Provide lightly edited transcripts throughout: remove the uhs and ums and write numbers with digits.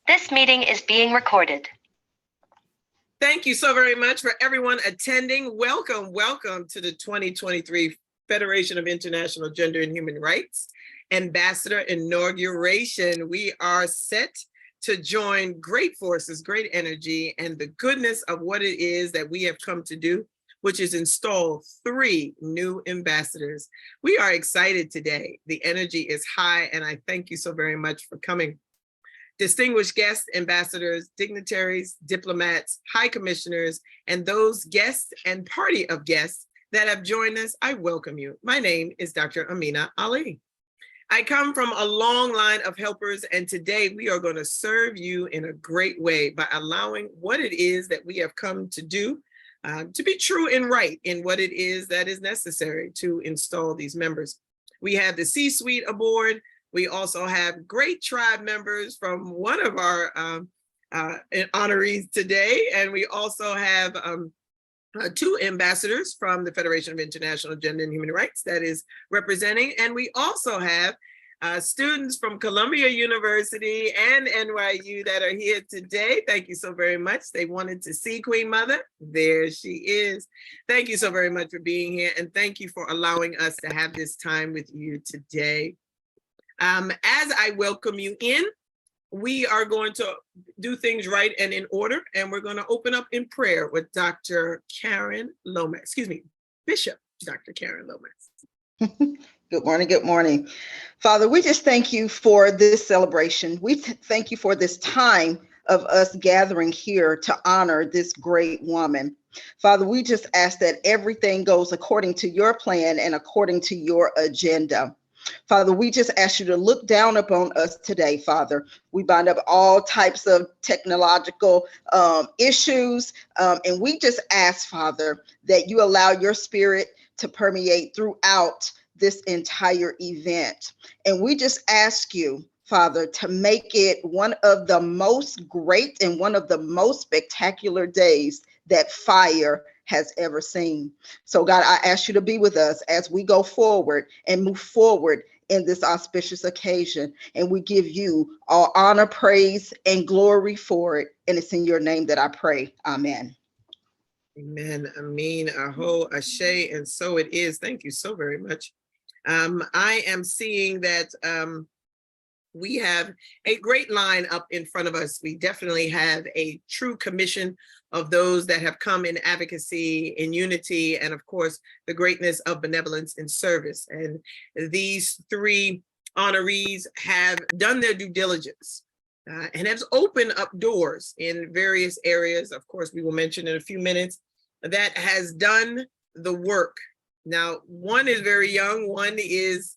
This meeting is being recorded. Thank you so very much for everyone attending. Welcome to the 2023 Federation of International Gender and Human Rights Ambassador Inauguration. We are set to join great forces, great energy, and the goodness of what it is that we have come to do, which is install 3 new ambassadors. We are excited today. The energy is high, and I thank you so very much for coming. Distinguished guests, ambassadors, dignitaries, diplomats, high commissioners, and those guests and party of guests that have joined us, I welcome you. My name is Dr. Amina Ali. I come from a long line of helpers, and today we are going to serve you in a great way by allowing what it is that we have come to do to be true and right in what it is that is necessary to install these members. We have the C-suite aboard. We also have great tribe members from one of our honorees today. And we also have 2 ambassadors from the Federation of International Gender and Human Rights that is representing. And we also have students from Columbia University and NYU that are here today. Thank you so very much. They wanted to see Queen Mother. There she is. Thank you so very much for being here. And thank you for allowing us to have this time with you today. As I welcome you in, we are going to do things right and in order, and we're going to open up in prayer with Dr. Karen Lomax, Bishop Dr. Karen Lomax. Good morning, good morning. Father, we just thank you for this celebration. We thank you for this time of us gathering here to honor this great woman. Father, we just ask that everything goes according to your plan and according to your agenda. Father, we just ask you to look down upon us today, Father. We bind up all types of technological issues, and we just ask, Father, that you allow your spirit to permeate throughout this entire event. And we just ask you, Father, to make it one of the most great and one of the most spectacular days that FIGHR has ever seen. So God, I ask you to be with us as we go forward and move forward in this auspicious occasion. And we give you all honor, praise, and glory for it. And it's in your name that I pray. Amen. Amen. Amin. Aho, Ashe, and so it is. Thank you so very much. I am seeing that we have a great line up in front of us. We definitely have a true commission of those that have come in advocacy, in unity, and of course, the greatness of benevolence and service. And these 3 honorees have done their due diligence and have opened up doors in various areas. Of course, we will mention in a few minutes that has done the work. Now, one is very young, one is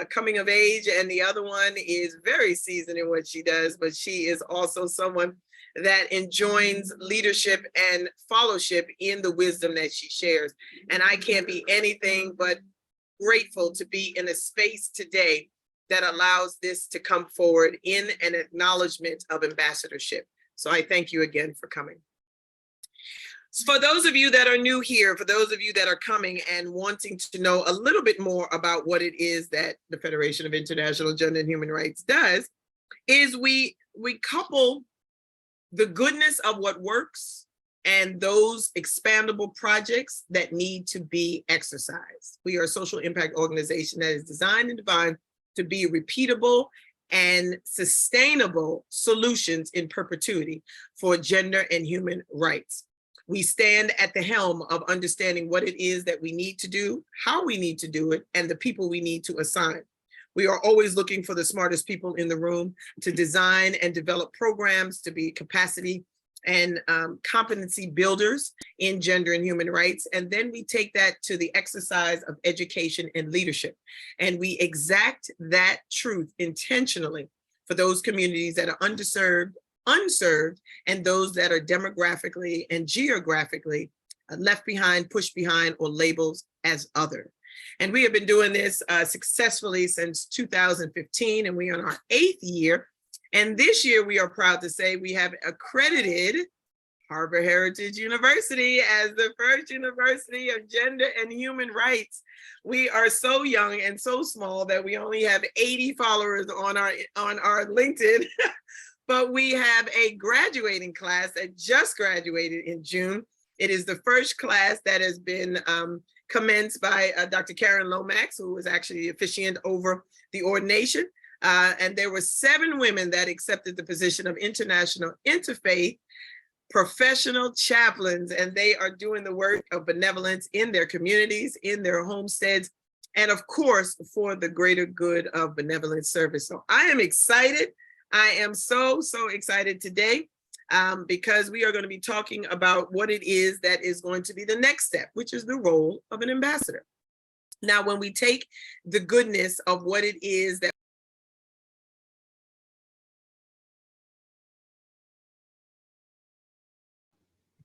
coming of age, and the other one is very seasoned in what she does, but she is also someone that enjoins leadership and fellowship in the wisdom that she shares. And I can't be anything but grateful to be in a space today that allows this to come forward in an acknowledgement of ambassadorship. So I thank you again for coming. For those of you that are new here, for those of you that are coming and wanting to know a little bit more about what it is that the Federation of International Gender and Human Rights does, is we couple the goodness of what works and those expandable projects that need to be exercised. We are a social impact organization that is designed and defined to be repeatable and sustainable solutions in perpetuity for gender and human rights. We stand at the helm of understanding what it is that we need to do, how we need to do it, and the people we need to assign. We are always looking for the smartest people in the room to design and develop programs to be capacity and competency builders in gender and human rights. And then we take that to the exercise of education and leadership. And we exact that truth intentionally for those communities that are underserved, unserved, and those that are demographically and geographically left behind, pushed behind, or labeled as other. And we have been doing this successfully since 2015, and we are in our 8th year. And this year, we are proud to say we have accredited Harbor Heritage University as the first university of gender and human rights. We are so young and so small that we only have 80 followers on our LinkedIn. but we have a graduating class that just graduated in June. It is the first class that has been commenced by Dr. Karen Lomax, who was actually the officiant over the ordination. And there were 7 women that accepted the position of international interfaith professional chaplains, and they are doing the work of benevolence in their communities, in their homesteads, and of course, for the greater good of benevolent service. So I am excited. I am so excited today because we are going to be talking about what it is that is going to be the next step, which is the role of an ambassador. Now, when we take the goodness of what it is that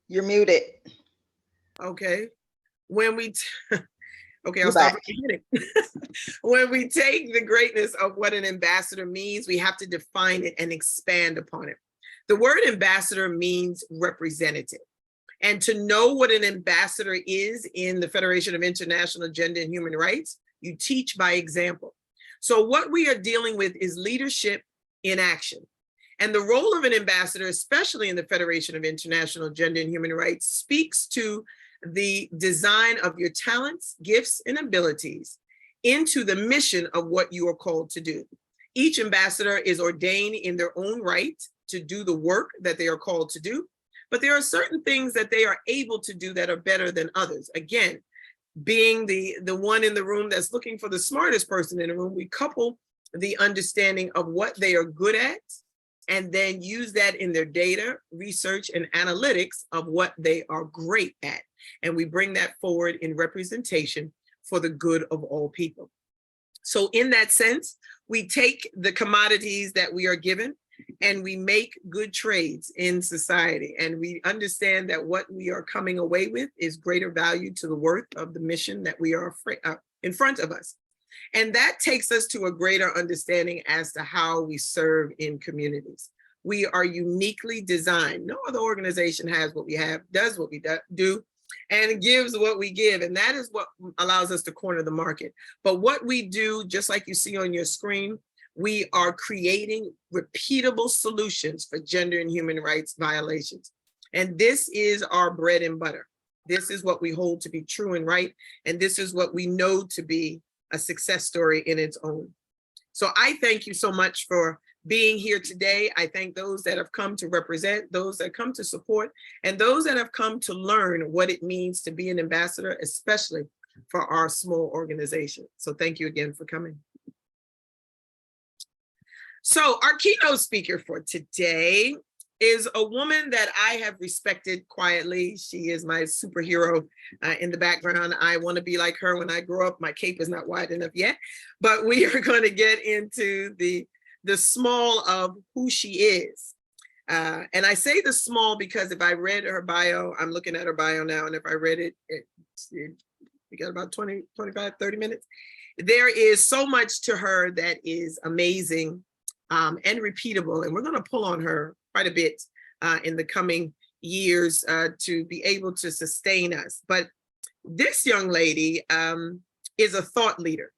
You're muted. okay, when we okay, You're I'll start back. from the beginning. When we take the greatness of what an ambassador means, we have to define it and expand upon it. The word ambassador means representative. And to know what an ambassador is in the Federation of International Gender and Human Rights, you teach by example. So what we are dealing with is leadership in action. And the role of an ambassador, especially in the Federation of International Gender and Human Rights, speaks to the design of your talents, gifts, and abilities into the mission of what you are called to do. Each ambassador is ordained in their own right to do the work that they are called to do, but there are certain things that they are able to do that are better than others. Again, being the one in the room that's looking for the smartest person in the room, we couple the understanding of what they are good at and then use that in their data, research, and analytics of what they are great at. And we bring that forward in representation for the good of all people. So in that sense, we take the commodities that we are given and we make good trades in society. And we understand that what we are coming away with is greater value to the worth of the mission that we are in front of us. And that takes us to a greater understanding as to how we serve in communities. We are uniquely designed. No other organization has what we have, does what we do, and gives what we give. And that is what allows us to corner the market. But what we do, just like you see on your screen, we are creating repeatable solutions for gender and human rights violations. And this is our bread and butter. This is what we hold to be true and right. And this is what we know to be a success story in its own. So I thank you so much for being here today. I thank those that have come to represent, those that come to support, and those that have come to learn what it means to be an ambassador, especially for our small organization. So thank you again for coming. So our keynote speaker for today is a woman that I have respected quietly. She is my superhero in the background. I want to be like her when I grow up. My cape is not wide enough yet, but we are going to get into the small of who she is. And I say the small because if I read her bio, I'm looking at her bio now, and if I read it, we got about 20, 25, 30 minutes. There is so much to her that is amazing and repeatable. And we're going to pull on her quite a bit in the coming years to be able to sustain us. But this young lady is a thought leader,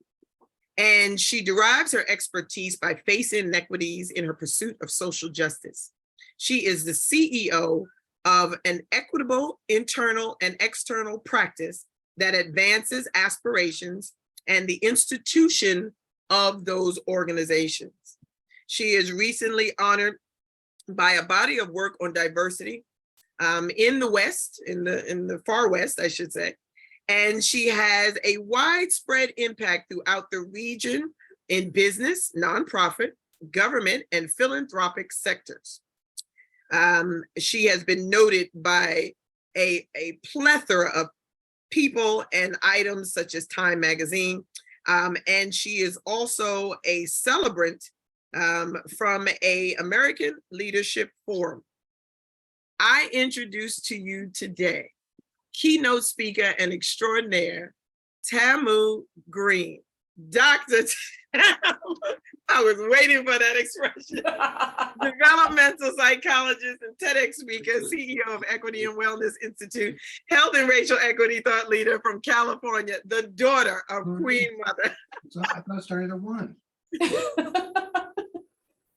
and she derives her expertise by facing inequities in her pursuit of social justice. She is the CEO of an equitable internal and external practice that advances aspirations and the institution of those organizations. She is recently honored by a body of work on diversity in the West, in the far West, I should say. And she has a widespread impact throughout the region in business, nonprofit, government, and philanthropic sectors. She has been noted by a plethora of people and items such as Time Magazine. And she is also a celebrant from an American Leadership Forum. I introduce to you today keynote speaker and extraordinaire, Tamu Green. Dr. I was waiting for that expression. Developmental psychologist and TEDx speaker, CEO of Equity and Wellness Institute, health and racial equity thought leader from California, the daughter of Queen Mother. So I thought I started at 1.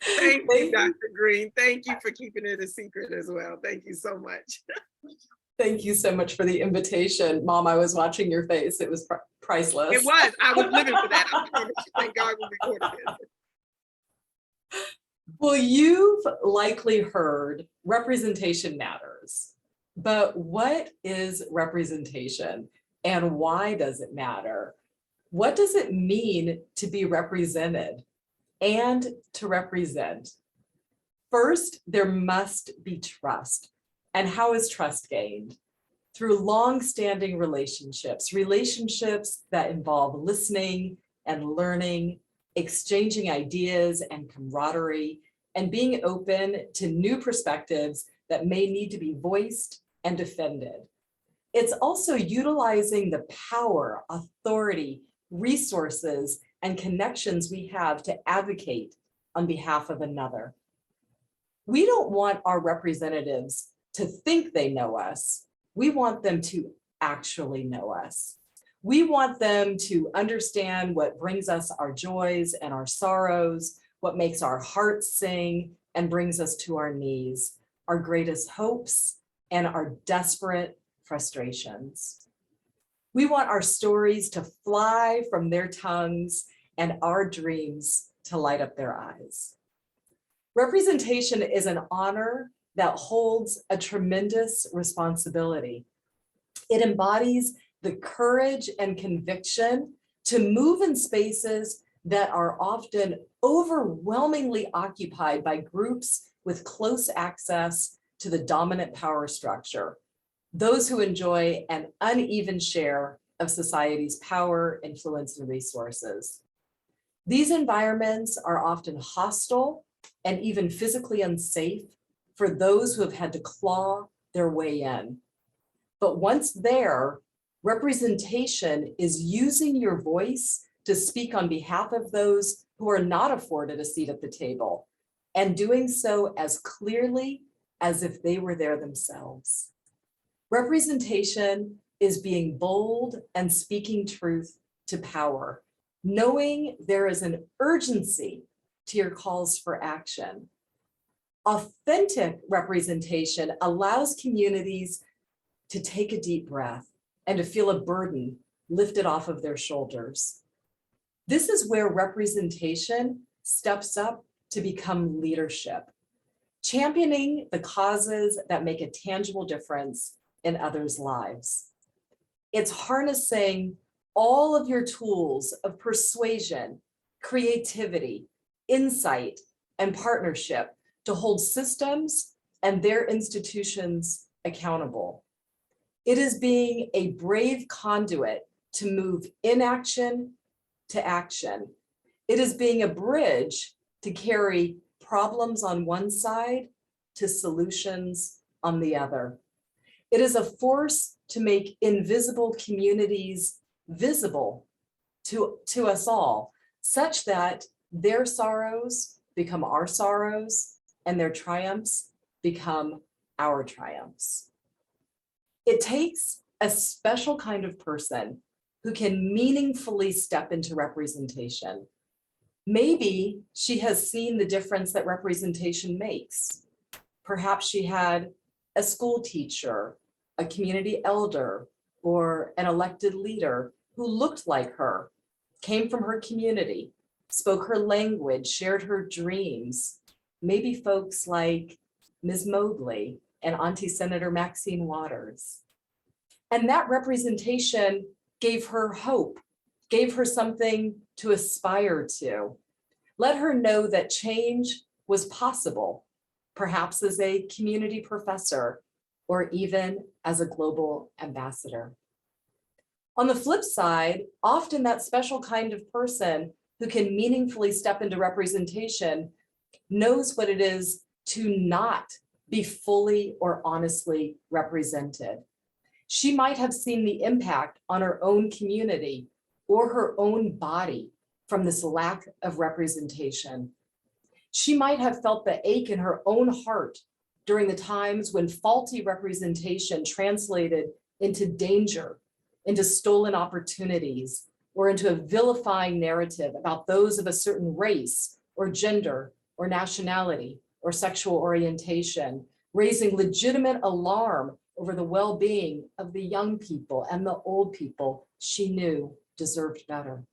Thank you, Dr. Green. Thank you for keeping it a secret as well. Thank you so much. Thank you so much for the invitation. Mom, I was watching your face. It was priceless. It was. I was living for that. I promise you. Thank God we recorded this. Well, you've likely heard representation matters, but what is representation and why does it matter? What does it mean to be represented and to represent? First, there must be trust. And how is trust gained? Through long-standing relationships, relationships that involve listening and learning, exchanging ideas and camaraderie, and being open to new perspectives that may need to be voiced and defended. It's also utilizing the power, authority, resources, and connections we have to advocate on behalf of another. We don't want our representatives to think they know us. We want them to actually know us. We want them to understand what brings us our joys and our sorrows, what makes our hearts sing and brings us to our knees, our greatest hopes and our desperate frustrations. We want our stories to fly from their tongues and our dreams to light up their eyes. Representation is an honor that holds a tremendous responsibility. It embodies the courage and conviction to move in spaces that are often overwhelmingly occupied by groups with close access to the dominant power structure, those who enjoy an uneven share of society's power, influence, and resources. These environments are often hostile and even physically unsafe for those who have had to claw their way in. But once there, representation is using your voice to speak on behalf of those who are not afforded a seat at the table, and doing so as clearly as if they were there themselves. Representation is being bold and speaking truth to power, knowing there is an urgency to your calls for action. Authentic representation allows communities to take a deep breath and to feel a burden lifted off of their shoulders. This is where representation steps up to become leadership, championing the causes that make a tangible difference in others' lives. It's harnessing all of your tools of persuasion, creativity, insight, and partnership to hold systems and their institutions accountable. It is being a brave conduit to move inaction to action. It is being a bridge to carry problems on one side to solutions on the other. It is a force to make invisible communities visible to us all, such that their sorrows become our sorrows and their triumphs become our triumphs. It takes a special kind of person who can meaningfully step into representation. Maybe she has seen the difference that representation makes. Perhaps she had a school teacher, a community elder, or an elected leader who looked like her, came from her community, spoke her language, shared her dreams. Maybe folks like Ms. Mobley and Auntie Senator Maxine Waters. And that representation gave her hope, gave her something to aspire to. Let her know that change was possible, perhaps as a community professor or even as a global ambassador. On the flip side, often that special kind of person who can meaningfully step into representation knows what it is to not be fully or honestly represented. She might have seen the impact on her own community or her own body from this lack of representation. She might have felt the ache in her own heart during the times when faulty representation translated into danger, into stolen opportunities, or into a vilifying narrative about those of a certain race or gender or nationality or sexual orientation, raising legitimate alarm over the well-being of the young people and the old people she knew deserved better.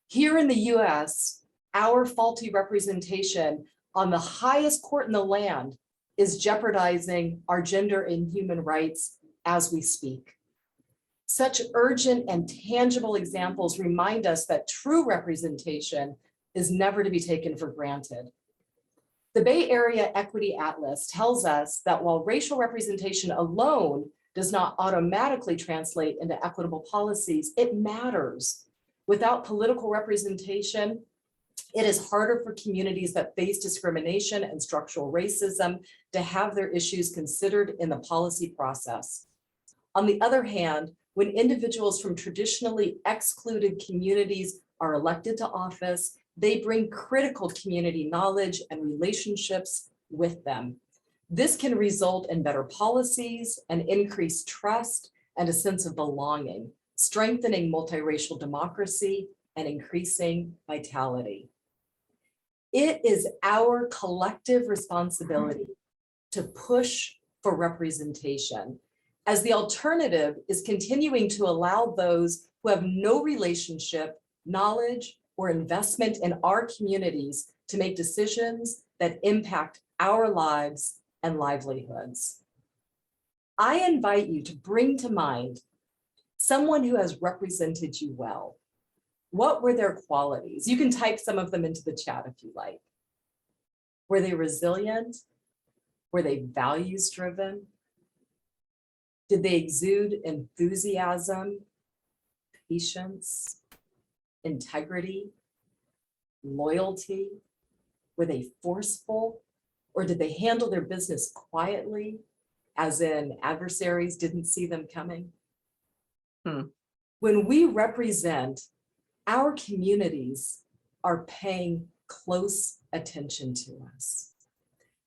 Here in the US, our faulty representation on the highest court in the land is jeopardizing our gender and human rights as we speak. Such urgent and tangible examples remind us that true representation is never to be taken for granted. The Bay Area Equity Atlas tells us that while racial representation alone does not automatically translate into equitable policies, it matters. Without political representation, it is harder for communities that face discrimination and structural racism to have their issues considered in the policy process. On the other hand, when individuals from traditionally excluded communities are elected to office, they bring critical community knowledge and relationships with them. This can result in better policies and increased trust and a sense of belonging, strengthening multiracial democracy and increasing vitality. It is our collective responsibility to push for representation, as the alternative is continuing to allow those who have no relationship, knowledge, or investment in our communities to make decisions that impact our lives and livelihoods. I invite you to bring to mind someone who has represented you well. What were their qualities? You can type some of them into the chat if you like. Were they resilient? Were they values-driven? Did they exude enthusiasm, patience, integrity, loyalty? Were they forceful, or did they handle their business quietly, as in adversaries didn't see them coming? When we represent, our communities are paying close attention to us.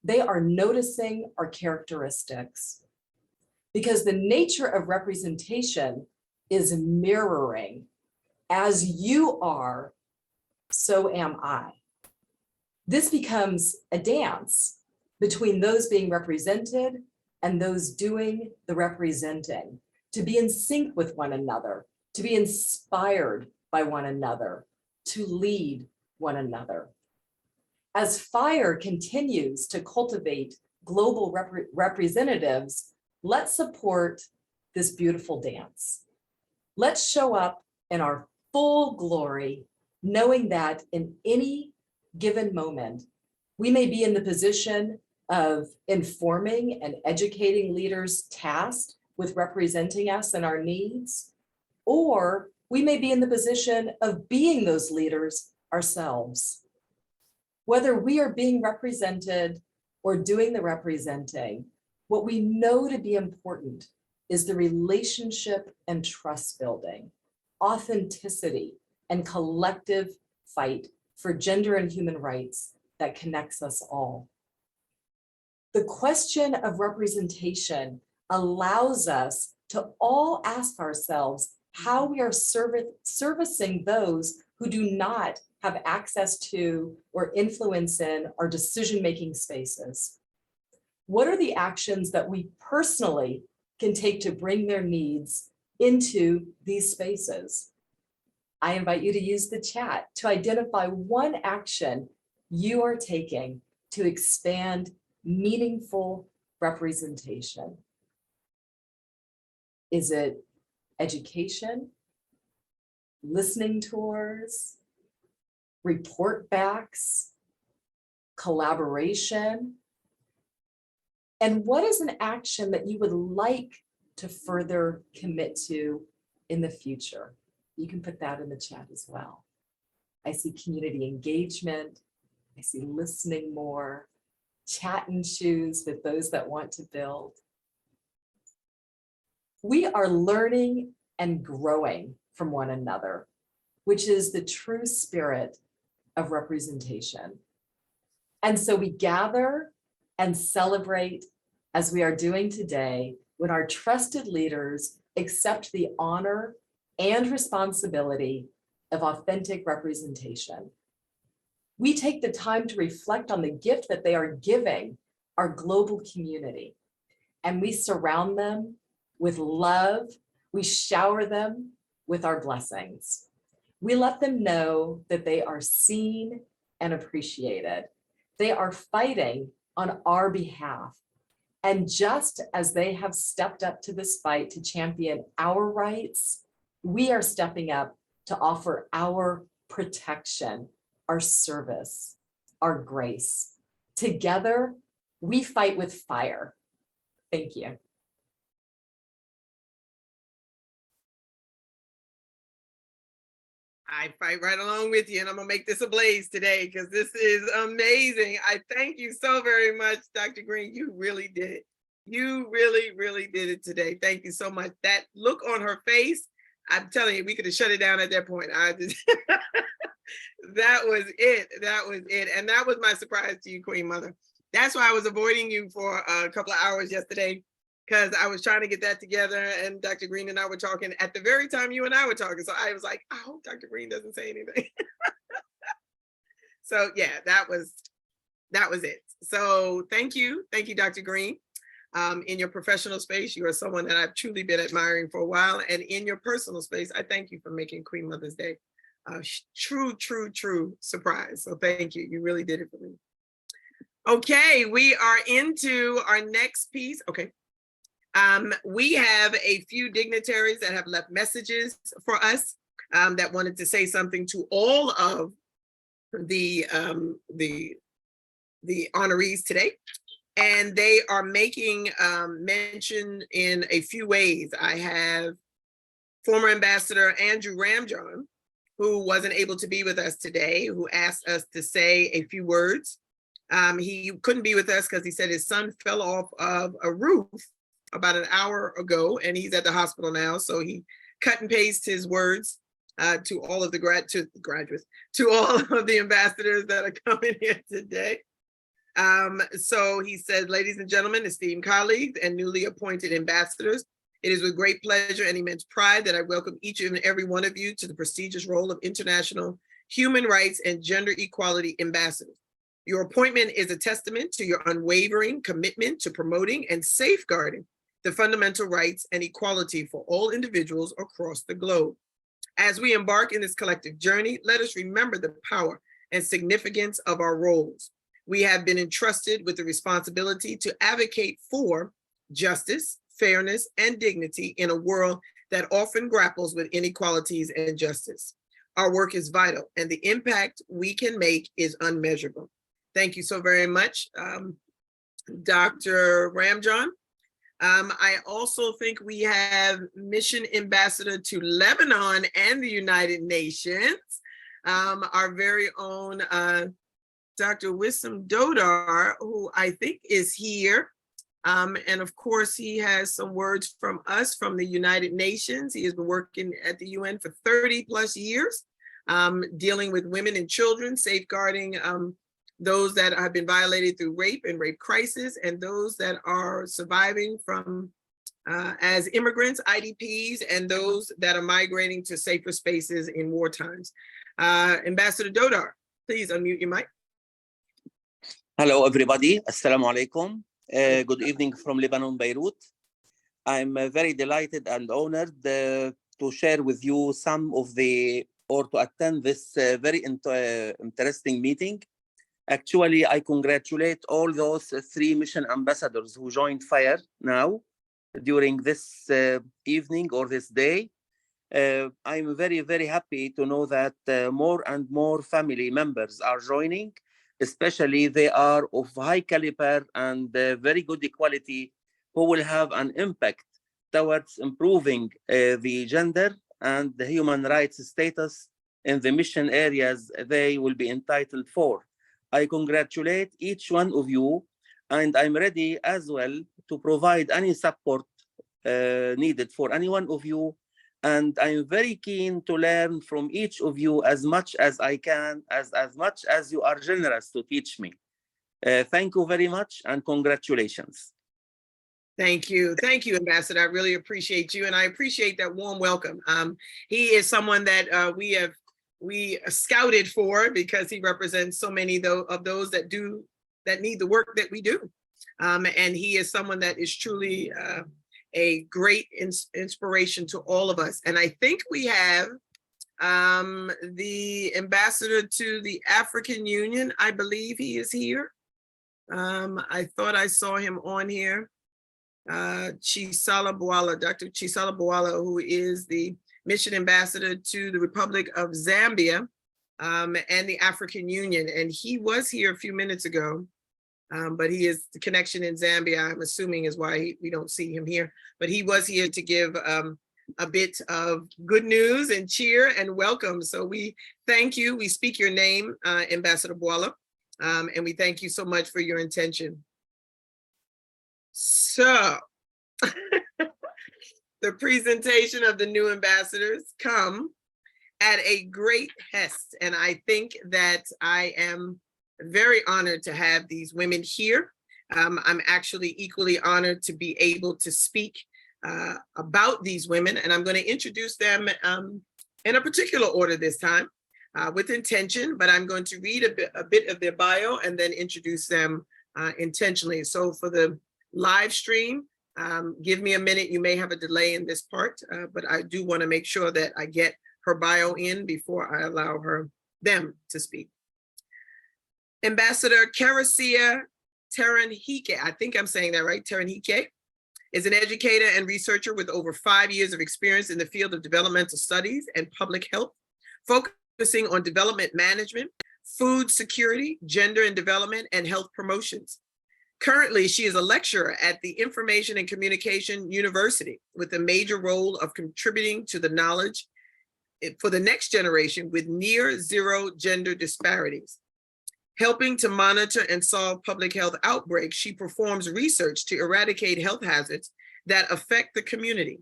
They are noticing our characteristics, because the nature of representation is mirroring. As you are, so am I. This becomes a dance between those being represented and those doing the representing, to be in sync with one another, to be inspired by one another, to lead one another. As FIGHR continues to cultivate global representatives, let's support this beautiful dance. Let's show up in our full glory, knowing that in any given moment, we may be in the position of informing and educating leaders tasked with representing us and our needs, or we may be in the position of being those leaders ourselves. Whether we are being represented or doing the representing, what we know to be important is the relationship and trust building, authenticity, and collective fight for gender and human rights that connects us all. The question of representation allows us to all ask ourselves how we are servicing those who do not have access to or influence in our decision-making spaces. What are the actions that we personally can take to bring their needs into these spaces? I invite you to use the chat to identify one action you are taking to expand meaningful representation. Is it education, listening tours, report backs, collaboration? And what is an action that you would like to further commit to in the future? You can put that in the chat as well. I see community engagement. I see listening more, chat and choose with those that want to build. We are learning and growing from one another, which is the true spirit of representation. And so we gather and celebrate as we are doing today when our trusted leaders accept the honor and responsibility of authentic representation. We take the time to reflect on the gift that they are giving our global community. And we surround them with love. We shower them with our blessings. We let them know that they are seen and appreciated. They are fighting on our behalf. And just as they have stepped up to this fight to champion our rights, we are stepping up to offer our protection, our service, our grace. Together, we fight with fire. Thank you. I fight right along with you, and I'm gonna make this a blaze today because this is amazing. I thank you so very much, Dr. Green. You really did it. You really, really did it today. Thank you so much. That look on her face, I'm telling you, we could have shut it down at that point. I just that was it. That was it. And that was my surprise to you, Queen Mother. That's why I was avoiding you for a couple of hours yesterday, because I was trying to get that together, and Dr. Green and I were talking at the very time you and I were talking. So I was like, I hope Dr. Green doesn't say anything. So yeah, that was it. So thank you, Dr. Green. In your professional space, you are someone that I've truly been admiring for a while, and in your personal space, I thank you for making Queen Mother's Day a true surprise. So thank you. You really did it for me. Okay, we are into our next piece. Okay. We have a few dignitaries that have left messages for us that wanted to say something to all of the honorees today. And they are making mention in a few ways. I have former Ambassador Andrew Ramjohn, who wasn't able to be with us today, who asked us to say a few words. He couldn't be with us because he said his son fell off of a roof about an hour ago, and he's at the hospital now. So he cut and pasted his words to all of the graduates, to all of the ambassadors that are coming here today. So he said, ladies and gentlemen, esteemed colleagues and newly appointed ambassadors, it is with great pleasure and immense pride that I welcome each and every one of you to the prestigious role of International Human Rights and Gender Equality Ambassadors. Your appointment is a testament to your unwavering commitment to promoting and safeguarding the fundamental rights and equality for all individuals across the globe. As we embark in this collective journey, let us remember the power and significance of our roles. We have been entrusted with the responsibility to advocate for justice, fairness, and dignity in a world that often grapples with inequalities and injustice. Our work is vital, and the impact we can make is unmeasurable. Thank you so very much, Dr. Ramjohn. I also think we have Mission Ambassador to Lebanon and the United Nations, our very own Dr. Wissam Dodar, who I think is here. And of course, he has some words from us from the United Nations. He has been working at the UN for 30 plus years, dealing with women and children, safeguarding those that have been violated through rape and rape crisis, and those that are surviving from as immigrants, IDPs, and those that are migrating to safer spaces in war times. Ambassador Dodar, please unmute your mic. Hello, everybody. Assalamu alaikum. Good evening from Lebanon, Beirut. I'm very delighted and honored to share with you some of or to attend this very interesting meeting. Actually, I congratulate all those 3 mission ambassadors who joined FIGHR now during this evening or this day. I'm very, very happy to know that more and more family members are joining, especially they are of high caliber and very good quality, who will have an impact towards improving the gender and the human rights status in the mission areas they will be entitled for. I congratulate each one of you, and I'm ready as well to provide any support needed for any one of you. And I'm very keen to learn from each of you as much as I can, as much as you are generous to teach me. Thank you very much, and congratulations. Thank you. Thank you, Ambassador. I really appreciate you, and I appreciate that warm welcome. He is someone that we we scouted for, because he represents so many of those that need the work that we do. And he is someone that is truly a great inspiration to all of us. And I think we have the ambassador to the African Union. I believe he is here. I thought I saw him on here. Chisala Bwala, Dr. Chisala Bwala, who is the mission ambassador to the Republic of Zambia and the African Union. And he was here a few minutes ago, but he is the connection in Zambia, I'm assuming, is why we don't see him here. But he was here to give a bit of good news and cheer and welcome. So we thank you. We speak your name, Ambassador Bwala, and we thank you so much for your intention. So the presentation of the new ambassadors come at a great hest. And I think that I am very honored to have these women here. I'm actually equally honored to be able to speak about these women. And I'm going to introduce them in a particular order this time with intention, but I'm going to read a bit of their bio and then introduce them intentionally. So for the live stream, give me a minute. You may have a delay in this part, but I do want to make sure that I get her bio in before I allow them to speak. Ambassador Caricom Teranhike, I think I'm saying that right, Teranhike, is an educator and researcher with over 5 years of experience in the field of developmental studies and public health, focusing on development management, food security, gender and development, and health promotions. Currently, she is a lecturer at the Information and Communication University with a major role of contributing to the knowledge for the next generation with near zero gender disparities. Helping to monitor and solve public health outbreaks, she performs research to eradicate health hazards that affect the community.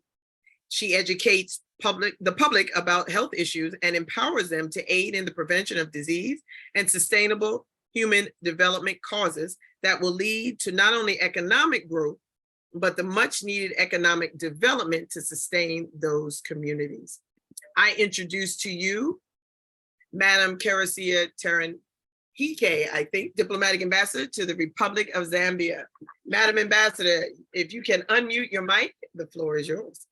She educates the public about health issues and empowers them to aid in the prevention of disease and sustainable human development causes that will lead to not only economic growth, but the much needed economic development to sustain those communities. I introduce to you Madam Caricom Teranhike, I think, Diplomatic Ambassador to the Republic of Zambia. Madam Ambassador, if you can unmute your mic, the floor is yours.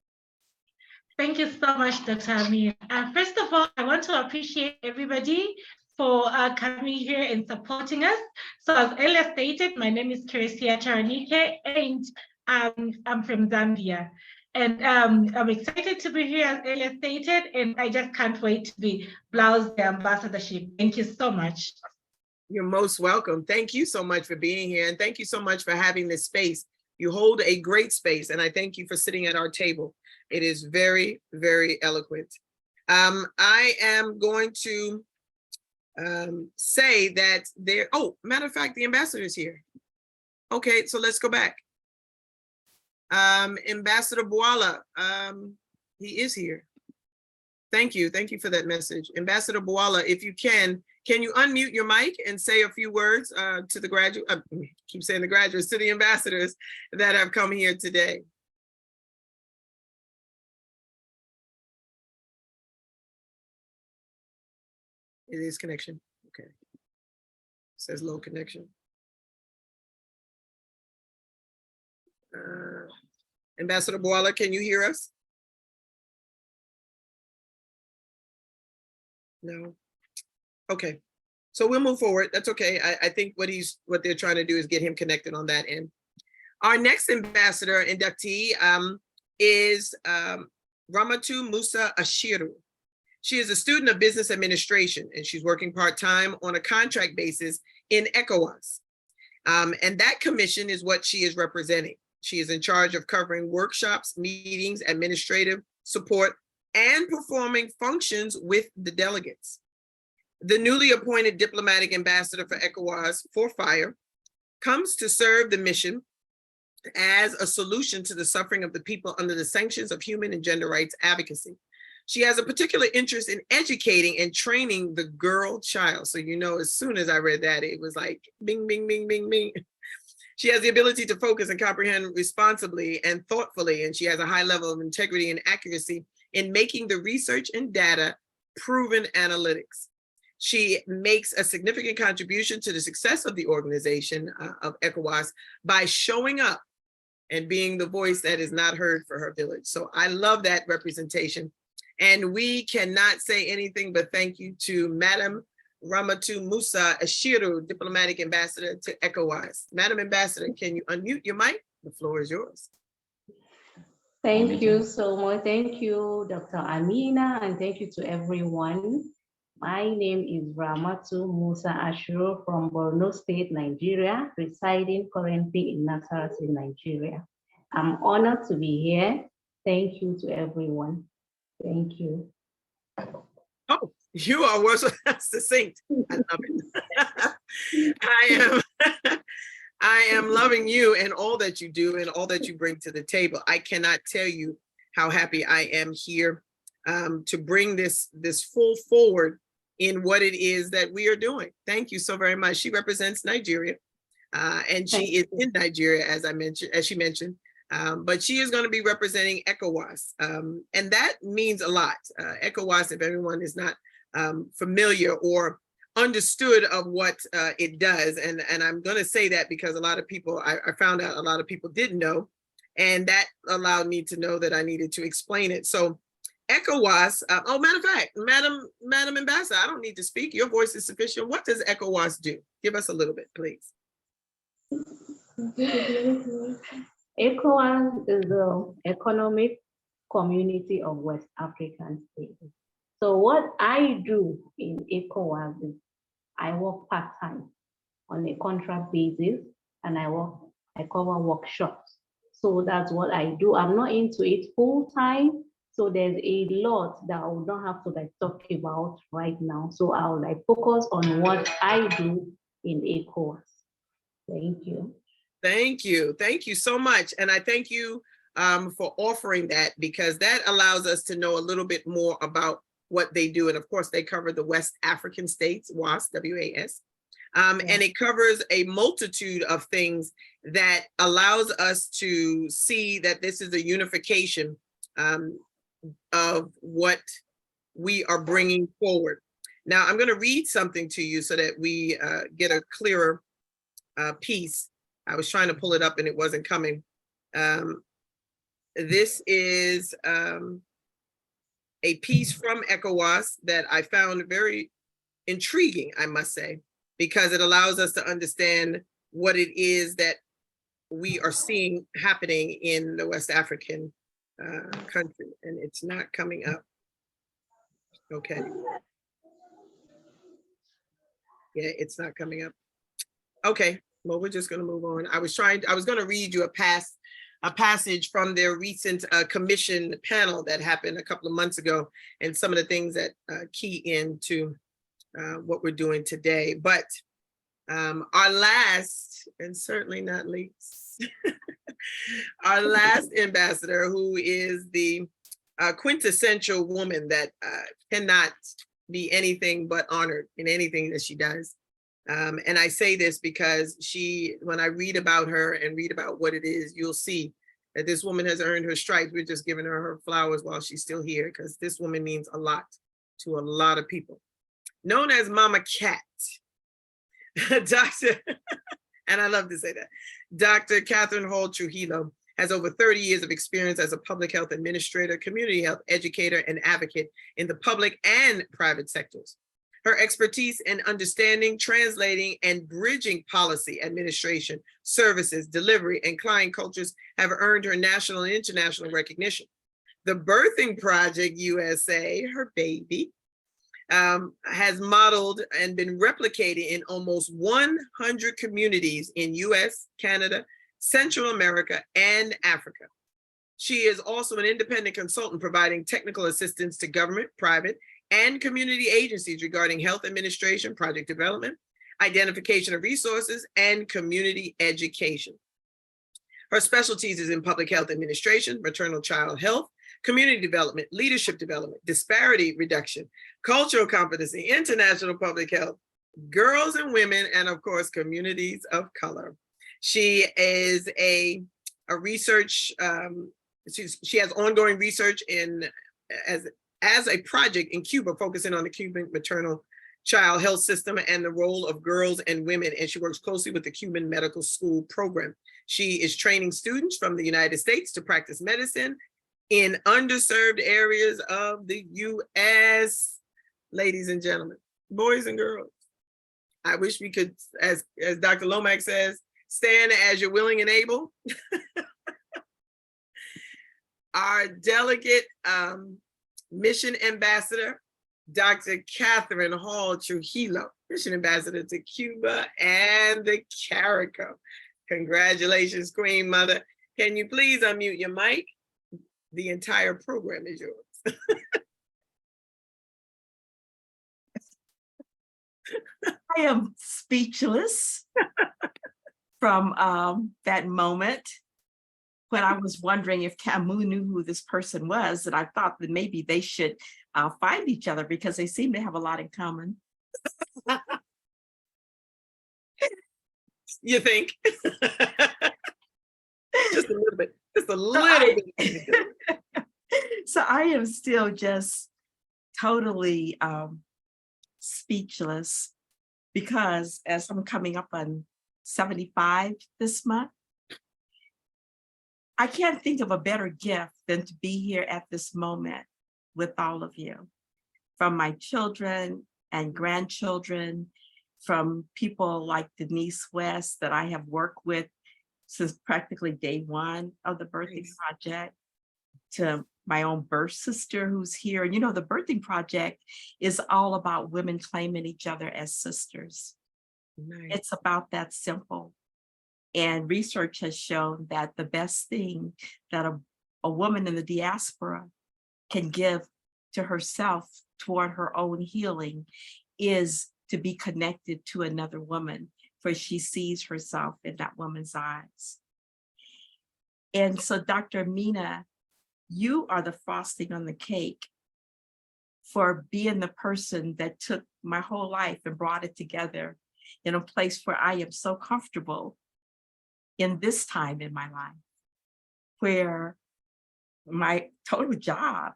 Thank you so much, Dr. Amir. First of all, I want to appreciate everybody for coming here and supporting us. So as earlier stated, my name is Caricom Teranhike, and I'm from Zambia. And I'm excited to be here, as earlier stated, and I just can't wait to be blouse the ambassadorship. Thank you so much. You're most welcome. Thank you so much for being here, and thank you so much for having this space. You hold a great space, and I thank you for sitting at our table. It is very, very eloquent. I am going to say that matter of fact, the ambassador is here. Okay, so let's go back. Ambassador Bwala, he is here. Thank you for that message. Ambassador Bwala, if you can you unmute your mic and say a few words to the graduate, keep saying the graduates, to the ambassadors that have come here today. It is connection, okay. It says low connection. Ambassador Bwala, can you hear us? No. Okay, so we'll move forward. That's okay. I think what they're trying to do is get him connected on that end. Our next ambassador inductee is Ramatu Musa Ashiru. She is a student of business administration, and she's working part-time on a contract basis in ECOWAS. And that commission is what she is representing. She is in charge of covering workshops, meetings, administrative support, and performing functions with the delegates. The newly appointed diplomatic ambassador for ECOWAS for FIGHR comes to serve the mission as a solution to the suffering of the people under the sanctions of human and gender rights advocacy. She has a particular interest in educating and training the girl child. So, you know, as soon as I read that, it was like, bing, bing, bing, bing, bing. She has the ability to focus and comprehend responsibly and thoughtfully, and she has a high level of integrity and accuracy in making the research and data proven analytics. She makes a significant contribution to the success of the organization of ECOWAS by showing up and being the voice that is not heard for her village. So I love that representation. And we cannot say anything but thank you to Madam Ramatu Musa Ashiru, Diplomatic Ambassador to ECOWAS. Madam Ambassador, can you unmute your mic? The floor is yours. Thank you so much. Thank you, Dr. Amina, and thank you to everyone. My name is Ramatu Musa Ashiru from Borno State, Nigeria, residing currently in Nasarawa, Nigeria. I'm honored to be here. Thank you to everyone. Thank you. Oh, you are succinct. I love it. I am loving you and all that you do and all that you bring to the table. I cannot tell you how happy I am here to bring this full forward in what it is that we are doing. Thank you so very much. She represents Nigeria, and she is in Nigeria, as she mentioned. But she is going to be representing ECOWAS, and that means a lot. ECOWAS, if everyone is not familiar or understood of what it does, and I'm going to say that because a lot of people, I found out a lot of people didn't know, and that allowed me to know that I needed to explain it. So ECOWAS, oh, matter of fact, Madam Ambassador, I don't need to speak. Your voice is sufficient. What does ECOWAS do? Give us a little bit, please. ECOWAS is the Economic Community of West African States. So what I do in ECOWAS is I work part-time on a contract basis, and I cover workshops. So that's what I do. I'm not into it full-time. So there's a lot that I would not have to talk about right now. So I'll focus on what I do in ECOWAS. Thank you. Thank you. Thank you so much. And I thank you for offering that, because that allows us to know a little bit more about what they do. And of course, they cover the West African states, WAS, W-A-S. And it covers a multitude of things that allows us to see that this is a unification of what we are bringing forward. Now, I'm going to read something to you so that we get a clearer piece. I was trying to pull it up and it wasn't coming. This is a piece from ECOWAS that I found very intriguing, I must say, because it allows us to understand what it is that we are seeing happening in the West African country, and it's not coming up. Okay. Yeah, it's not coming up. Okay, well, we're just going to move on. I was going to read you a passage from their recent commission panel that happened a couple of months ago, and some of the things that key into what we're doing today. But our last, and certainly not least, our last ambassador, who is the quintessential woman that cannot be anything but honored in anything that she does. And I say this because when I read about her and read about what it is, you'll see that this woman has earned her stripes. We're just giving her flowers while she's still here, because this woman means a lot to a lot of people. Known as Mama Cat, Dr. and I love to say that, Dr. Catherine Hall Trujillo has over 30 years of experience as a public health administrator, community health educator, and advocate in the public and private sectors. Her expertise in understanding, translating, and bridging policy, administration, services, delivery, and client cultures have earned her national and international recognition. The Birthing Project USA, her baby, has modeled and been replicated in almost 100 communities in US, Canada, Central America, and Africa. She is also an independent consultant providing technical assistance to government, private, and community agencies regarding health administration, project development, identification of resources, and community education. Her specialties is in public health administration, maternal child health, community development, leadership development, disparity reduction, cultural competency, international public health, girls and women, and of course, communities of color. She is a research, she has ongoing research as a project in Cuba, focusing on the Cuban maternal child health system and the role of girls and women. And she works closely with the Cuban Medical School program. She is training students from the United States to practice medicine in underserved areas of the US. Ladies and gentlemen, boys and girls, I wish we could, as Dr. Lomax says, stand as you're willing and able. Our delegate mission ambassador, Dr. Catherine Hall Trujillo, mission ambassador to Cuba and the Caricom. Congratulations, Queen Mother. Can you please unmute your mic? The entire program is yours. I am speechless from that moment when I was wondering if Camus knew who this person was, and I thought that maybe they should find each other because they seem to have a lot in common. You think? Just a little bit, just a little bit. So I am still just totally speechless because as I'm coming up on 75 this month, I can't think of a better gift than to be here at this moment with all of you, from my children and grandchildren, from people like Denise West that I have worked with since practically day one of the birthing project, to my own birth sister who's here. And you know, the birthing project is all about women claiming each other as sisters. Nice. It's about that simple. And research has shown that the best thing that a woman in the diaspora can give to herself toward her own healing is to be connected to another woman, for she sees herself in that woman's eyes. And so, Dr. Mina, you are the frosting on the cake for being the person that took my whole life and brought it together in a place where I am so comfortable in this time in my life, where my total job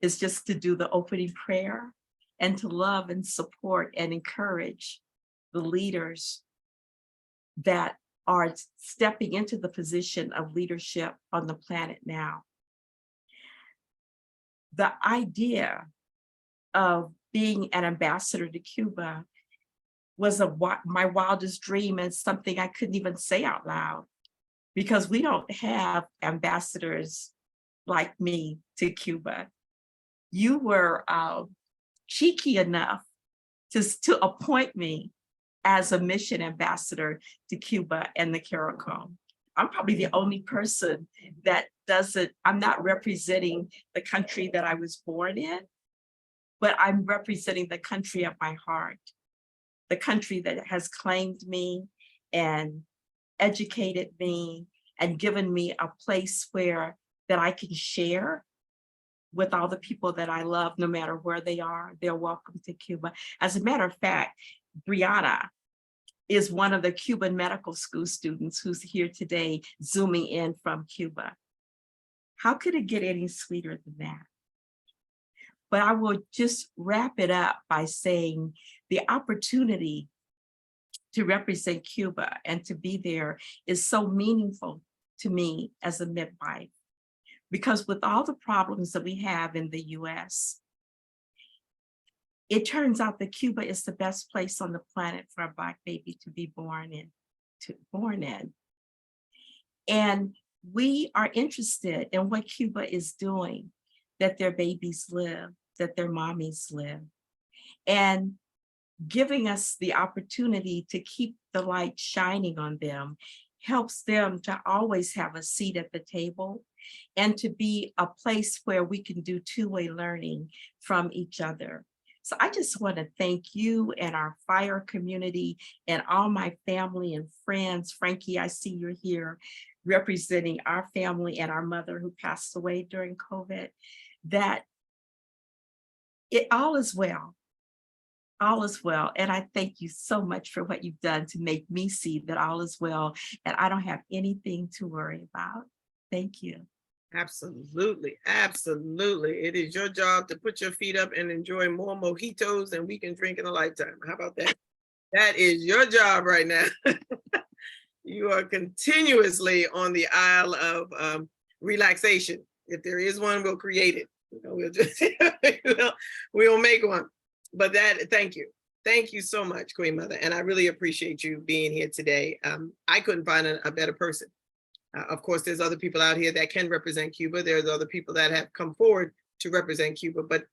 is just to do the opening prayer and to love and support and encourage the leaders that are stepping into the position of leadership on the planet now. The idea of being an ambassador to Cuba was my wildest dream and something I couldn't even say out loud, because we don't have ambassadors like me to Cuba. You were cheeky enough to appoint me as a mission ambassador to Cuba and the Caricom. I'm probably the only person that doesn't, I'm not representing the country that I was born in, but I'm representing the country of my heart, the country that has claimed me and educated me and given me a place where that I can share with all the people that I love, no matter where they are. They're welcome to Cuba. As a matter of fact, Brianna is one of the Cuban medical school students who's here today, zooming in from Cuba. How could it get any sweeter than that? But I will just wrap it up by saying the opportunity to represent Cuba and to be there is so meaningful to me as a midwife, because with all the problems that we have in the US, it turns out that Cuba is the best place on the planet for a Black baby to be born in. And we are interested in what Cuba is doing, that their babies live, that their mommies live, and giving us the opportunity to keep the light shining on them helps them to always have a seat at the table and to be a place where we can do two-way learning from each other. So I just want to thank you and our FIGHR community and all my family and friends. Frankie, I see you're here representing our family and our mother who passed away during COVID, that it all is well. All is well. And I thank you so much for what you've done to make me see that all is well and I don't have anything to worry about. Thank you. Absolutely, absolutely. It is your job to put your feet up and enjoy more mojitos than we can drink in a lifetime. How about that? That is your job right now. You are continuously on the aisle of relaxation. If there is one, we'll create it. You know, we'll just we'll make one. But thank you. Thank you so much, Queen Mother. And I really appreciate you being here today. I couldn't find a better person. Of course, there's other people out here that can represent Cuba. There's other people that have come forward to represent Cuba, but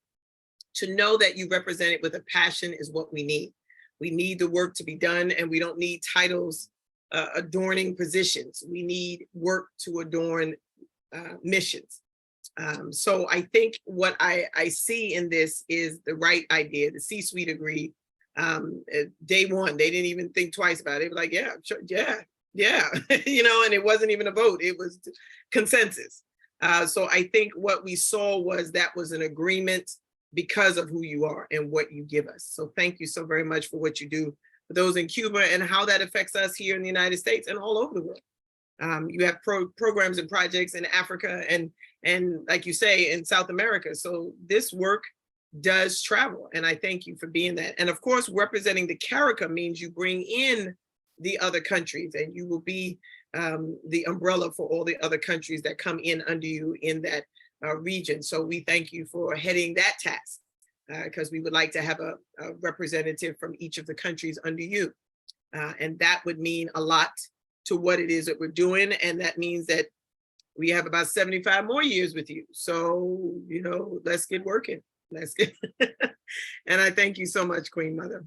to know that you represent it with a passion is what we need. We need the work to be done, and we don't need titles adorning positions. We need work to adorn missions. So I think what I see in this is the right idea. The C-suite agreed. Day one, they didn't even think twice about it. They were like, yeah, sure, yeah. You know, and it wasn't even a vote, it was consensus. So I think what we saw was that was an agreement because of who you are and what you give us. So thank you so very much for what you do for those in Cuba and how that affects us here in the United States and all over the world. You have programs and projects in Africa and like you say, in South America. So this work does travel, and I thank you for being that. And of course, representing the Caricom means you bring in the other countries, and you will be the umbrella for all the other countries that come in under you in that region. So we thank you for heading that task, because we would like to have a representative from each of the countries under you. And that would mean a lot to what it is that we're doing. And that means that we have about 75 more years with you. So, you know, let's get working. Let's get, and I thank you so much, Queen Mother.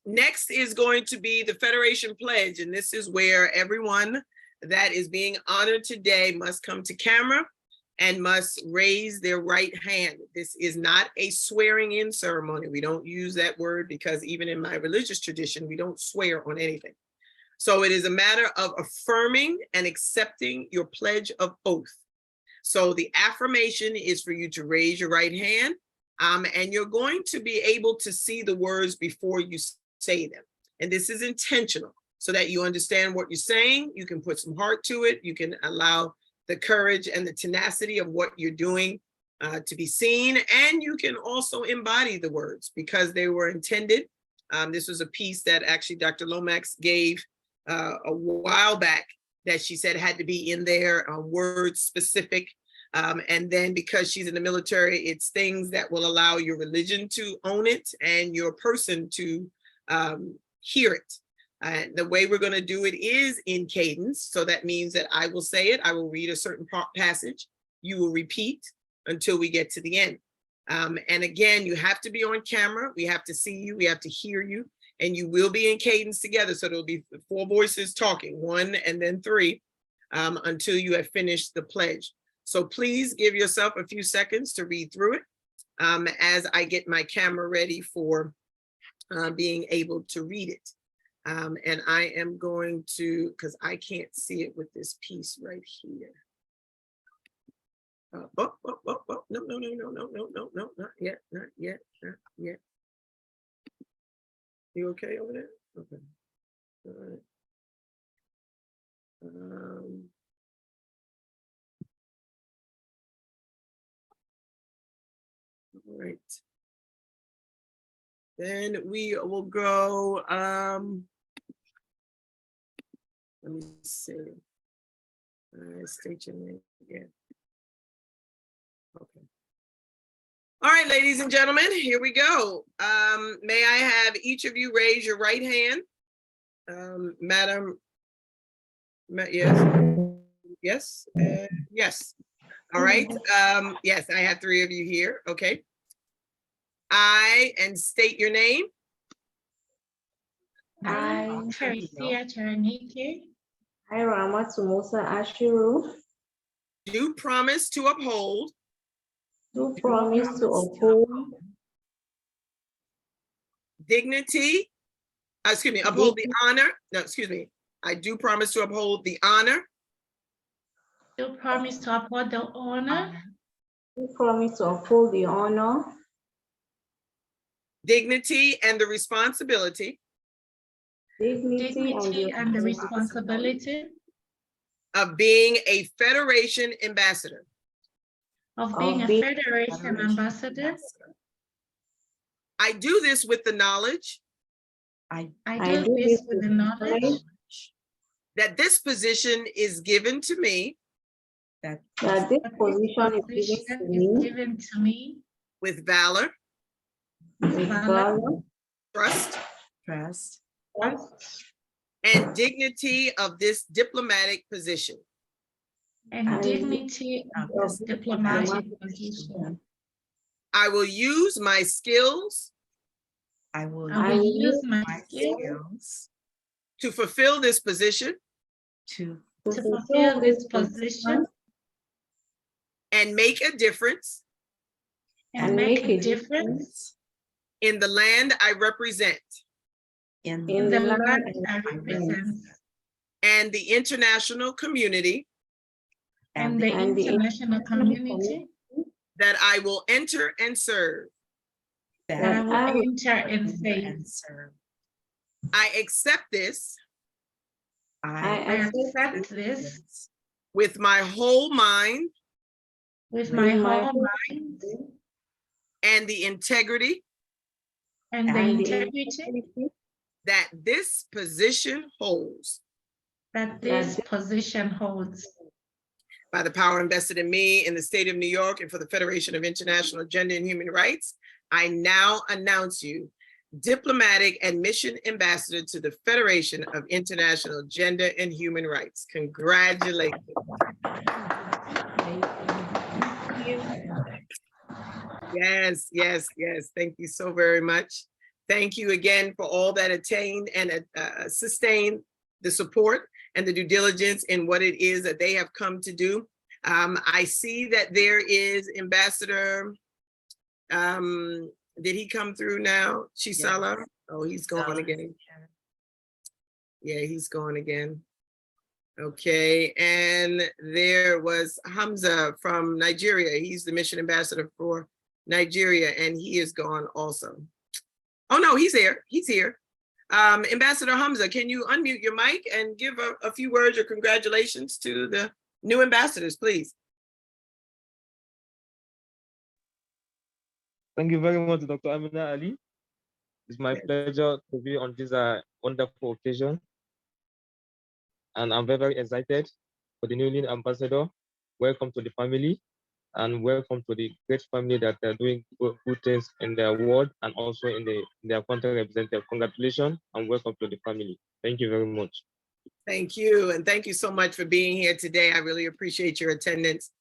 Next is going to be the Federation Pledge, and this is where everyone that is being honored today must come to camera and must raise their right hand. This is not a swearing in ceremony. We don't use that word because even in my religious tradition, we don't swear on anything. So it is a matter of affirming and accepting your pledge of oath. So the affirmation is for you to raise your right hand, and you're going to be able to see the words before you say them. And this is intentional so that you understand what you're saying. You can put some heart to it. You can allow the courage and the tenacity of what you're doing to be seen. And you can also embody the words because they were intended. This was a piece that actually Dr. Lomax gave a while back that she said had to be in there, word specific. And then because she's in the military, it's things that will allow your religion to own it and your person to hear it. The way we're going to do it is in cadence. So that means that I will say it. I will read a certain passage. You will repeat until we get to the end. And again, you have to be on camera. We have to see you. We have to hear you. And you will be in cadence together. So there'll be 4 voices talking, 1 and then 3, until you have finished the pledge. So please give yourself a few seconds to read through it as I get my camera ready for being able to read it. And I am going to, because I can't see it with this piece right here. No, not yet, not yet, not yet. You okay over there? Okay. All right. All right. Then we will go, let me see. State your name again. Okay. All right, ladies and gentlemen, here we go. May I have each of you raise your right hand? Madam, yes, yes. All right, yes, I have 3 of you here, okay. And state your name. I, Teresia Taranike. I, Ramatu Musa Ashiru, Do promise to uphold. do promise to uphold Dignity. Excuse me, uphold the honor. No, excuse me. I do promise to uphold the honor. Do promise to uphold the honor. do promise to uphold the honor, Dignity and the responsibility dignity And the responsibility of being a Federation ambassador. of being a Federation ambassador. I do this with the knowledge I do this with the knowledge that this position is given to me that this position is given to me with valor, with valor, trust, Trust. and dignity of this diplomatic position. and dignity of this diplomatic position. I will use my skills I will I will use my skills skills to fulfill this position to to fulfill this position and make a difference and make a difference in the land I represent in in the the land I represent and the international community and the international community that I will enter and serve. that I will enter and and say. serve. I accept this I accept this with my whole mind with my whole mind and the integrity and the integrity that this position holds. that this position holds. By the power invested in me in the state of New York and for the Federation of International Gender and Human Rights, I now announce you Diplomatic and Mission Ambassador to the Federation of International Gender and Human Rights. Congratulations. Yes, yes, yes. Thank you so very much. Thank you again for all that attained and sustained the support and the due diligence in what it is that they have come to do. I see that there is Ambassador, did he come through now? Chisala? Oh, he's gone again. Yeah, he's gone again. Okay, and there was Hamza from Nigeria. He's the mission ambassador for Nigeria, and he is gone also. Oh no, he's there, he's here. Ambassador Hamza, can you unmute your mic and give a few words or congratulations to the new ambassadors, please? Thank you very much, Dr. Amina Ali. It's my pleasure to be on this wonderful occasion. And I'm very, very excited for the newly ambassador. Welcome to the family and welcome to the great family that are doing good things in their world and also in their country representative. Congratulations and welcome to the family. Thank you very much. Thank you. And thank you so much for being here today. I really appreciate your attendance.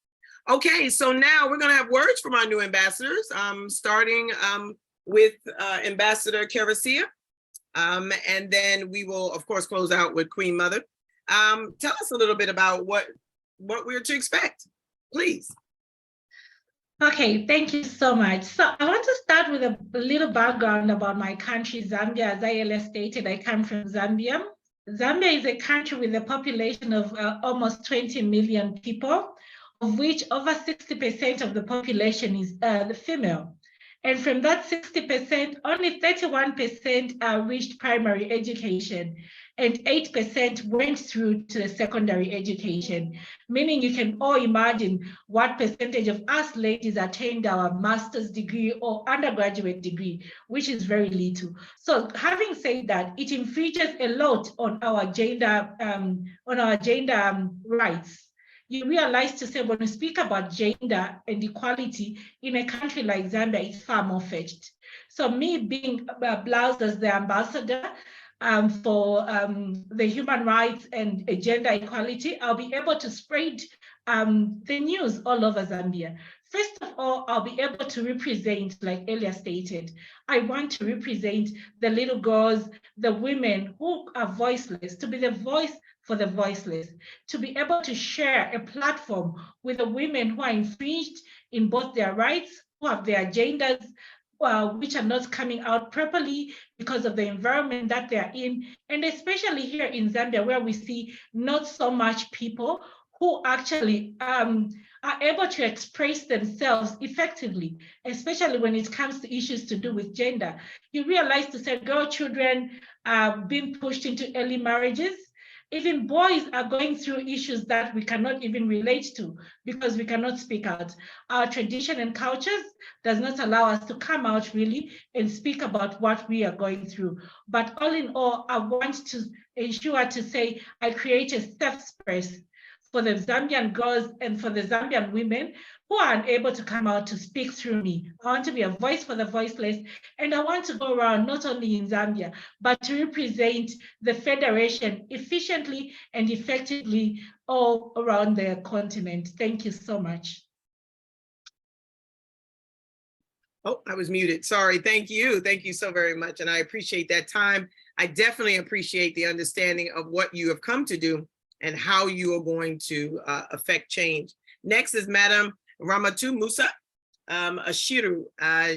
Okay, so now we're going to have words from our new ambassadors, starting with Ambassador Caricom. And then we will, of course, close out with Queen Mother. Tell us a little bit about what we're to expect, please. Okay, thank you so much. So I want to start with a little background about my country, Zambia. As I earlier stated, I come from Zambia. Zambia is a country with a population of almost 20 million people, of which over 60% of the population is the female. And from that 60%, only 31% reached primary education and 8% went through to the secondary education, meaning you can all imagine what percentage of us ladies attained our master's degree or undergraduate degree, which is very little. So having said that, it infringes a lot on our gender rights. You realize to say when we speak about gender and equality in a country like Zambia, it's far more fetched. So me being bloused as the ambassador for the human rights and gender equality, I'll be able to spread the news all over Zambia. First of all, I'll be able to represent, like earlier stated, I want to represent the little girls, the women who are voiceless, to be the voice for the voiceless, to be able to share a platform with the women who are infringed in both their rights, who have their agendas, which are not coming out properly because of the environment that they're in, and especially here in Zambia, where we see not so much people who actually are able to express themselves effectively, especially when it comes to issues to do with gender. You realize to say girl children are being pushed into early marriages. Even boys are going through issues that we cannot even relate to because we cannot speak out. Our tradition and cultures does not allow us to come out really and speak about what we are going through. But all in all, I want to ensure to say I create a safe space for the Zambian girls and for the Zambian women who are unable to come out to speak through me. I want to be a voice for the voiceless, and I want to go around not only in Zambia, but to represent the Federation efficiently and effectively all around the continent. Thank you so much. Oh, I was muted. Sorry. Thank you. Thank you so very much. And I appreciate that time. I definitely appreciate the understanding of what you have come to do and how you are going to affect change. Next is Madam Ramatu Musa Ashiru.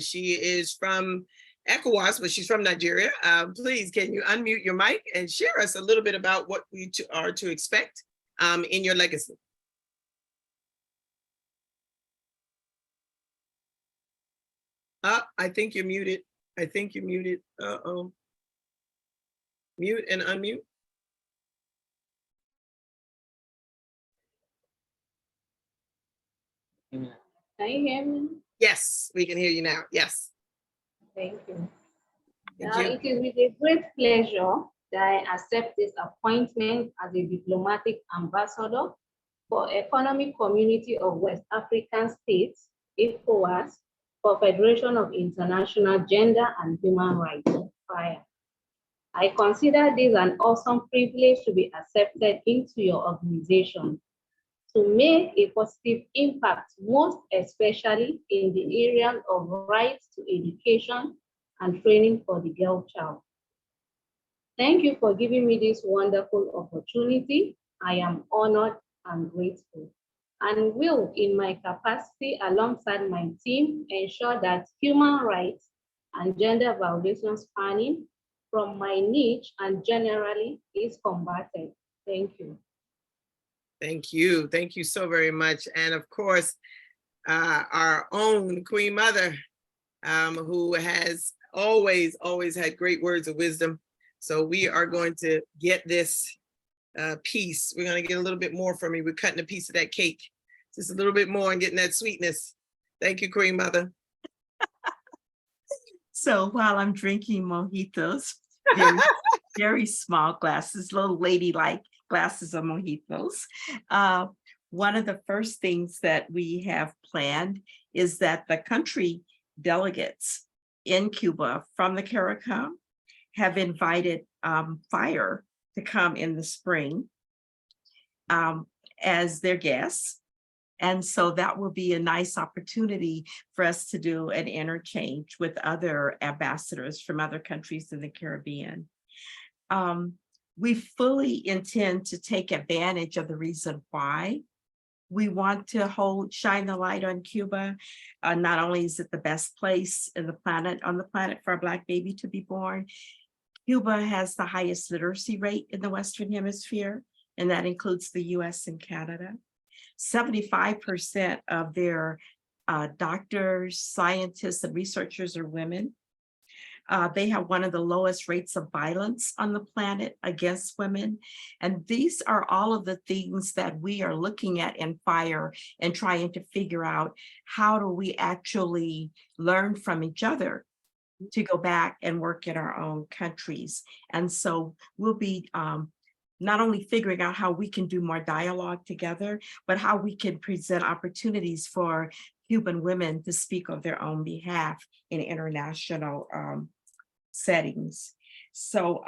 She is from ECOWAS, but she's from Nigeria. Please, can you unmute your mic and share us a little bit about what we are to expect in your legacy? I think you're muted. I think you're muted. Uh-oh. Mute and unmute. Can you hear me? Yes, we can hear you now. Yes. Thank you. Thank Now, you. it is with a great pleasure that I accept this appointment as a diplomatic ambassador for Economic Community of West African States, ECOWAS, for Federation of International Gender and Human Rights, FIGHR. I consider this an awesome privilege to be accepted into your organization to make a positive impact, most especially in the area of rights to education and training for the girl child. Thank you for giving me this wonderful opportunity. I am honored and grateful, and will, in my capacity alongside my team, ensure that human rights and gender violations spanning from my niche and generally is combated. Thank you. Thank you. Thank you so very much. And of course, our own Queen Mother, who has always had great words of wisdom. So we are going to get this piece. We're going to get a little bit more from you. We're cutting a piece of that cake, just a little bit more and getting that sweetness. Thank you, Queen Mother. So while I'm drinking mojitos, very small glasses, little ladylike glasses of mojitos, one of the first things that we have planned is that the country delegates in Cuba from the Caricom have invited FIGHR to come in the spring as their guests. And so that will be a nice opportunity for us to do an interchange with other ambassadors from other countries in the Caribbean. We fully intend to take advantage of the reason why we want to shine the light on Cuba. Not only is it the best place on the planet for a Black baby to be born, Cuba has the highest literacy rate in the Western Hemisphere, and that includes the US and Canada. 75% of their doctors, scientists, and researchers are women. They have one of the lowest rates of violence on the planet against women. And these are all of the things that we are looking at in FIGHR and trying to figure out how do we actually learn from each other to go back and work in our own countries. And so we'll be not only figuring out how we can do more dialogue together, but how we can present opportunities for Cuban women to speak on their own behalf in international settings. So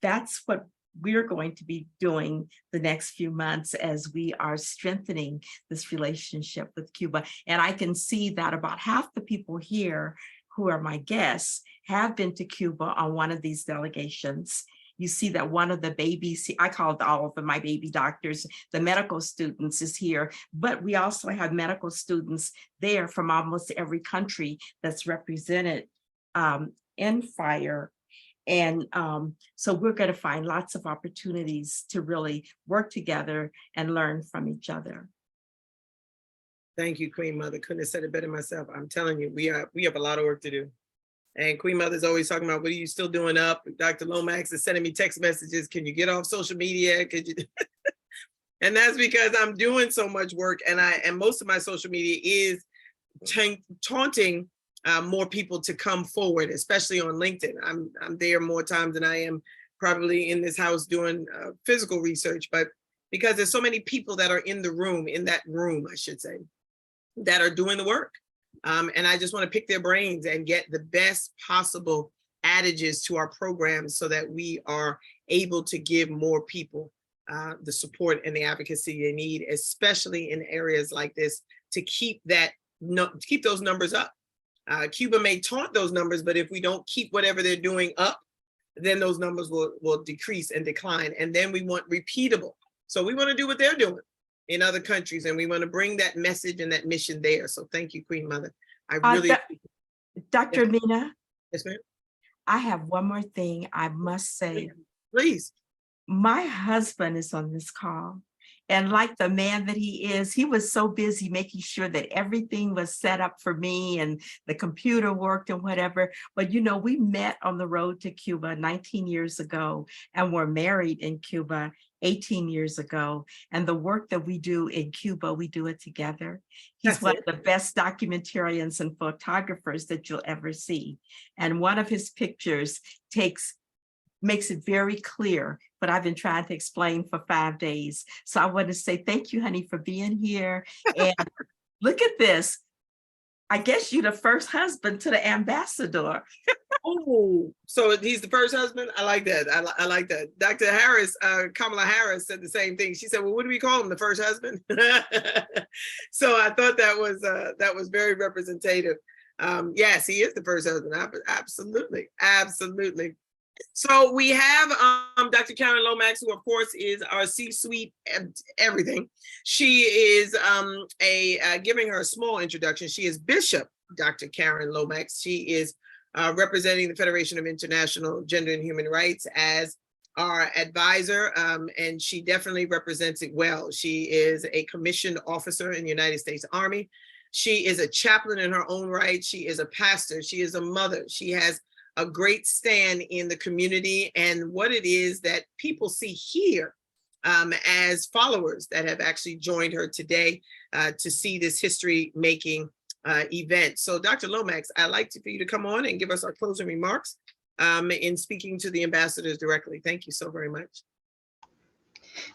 that's what we're going to be doing the next few months as we are strengthening this relationship with Cuba. And I can see that about half the people here who are my guests have been to Cuba on one of these delegations. You see that one of the babies, I called all of them my baby doctors, the medical students is here, but we also have medical students there from almost every country that's represented in FIGHR. And so we're going to find lots of opportunities to really work together and learn from each other. Thank you, Queen Mother. Couldn't have said it better myself. I'm telling you, we have a lot of work to do. And Queen Mother's always talking about, what are you still doing up? Dr. Lomax is sending me text messages. Can you get off social media? Could you? And that's because I'm doing so much work, and most of my social media is taunting more people to come forward, especially on LinkedIn. I'm there more times than I am probably in this house doing physical research, but because there's so many people that are in that room, I should say, that are doing the work. And I just want to pick their brains and get the best possible adages to our programs so that we are able to give more people the support and the advocacy they need, especially in areas like this, to keep those numbers up. Cuba may taunt those numbers, but if we don't keep whatever they're doing up, then those numbers will decrease and decline. And then we want repeatable. So we want to do what they're doing in other countries, and we want to bring that message and that mission there. So thank you, Queen Mother. I really Dr. Nina. Yes, ma'am. I have one more thing I must say. Please. My husband is on this call, and like the man that he is, he was so busy making sure that everything was set up for me and the computer worked and whatever. But you know, we met on the road to Cuba 19 years ago and were married in Cuba 18 years ago. And the work that we do in Cuba, we do it together. He's one of the best documentarians and photographers that you'll ever see. And one of his pictures makes it very clear, but I've been trying to explain for 5 days. So I want to say thank you, honey, for being here. And look at this. I guess you're the first husband to the ambassador. Oh, so he's the first husband? I like that. I like that. Dr. Harris, Kamala Harris said the same thing. She said, well, what do we call him? The first husband? So I thought that was very representative. Yes, he is the first husband. Absolutely. Absolutely. So we have Dr. Karen Lomax, who of course is our C-suite everything. She is giving her a small introduction. She is Bishop Dr. Karen Lomax. She is representing the Federation of International Gender and Human Rights as our advisor, and she definitely represents it well. She is a commissioned officer in the United States Army. She is a chaplain in her own right. She is a pastor. She is a mother. She has a great stand in the community and what it is that people see here as followers that have actually joined her today to see this history-making event. So Dr. Lomax, I'd like for you to come on and give us our closing remarks in speaking to the ambassadors directly. Thank you so very much.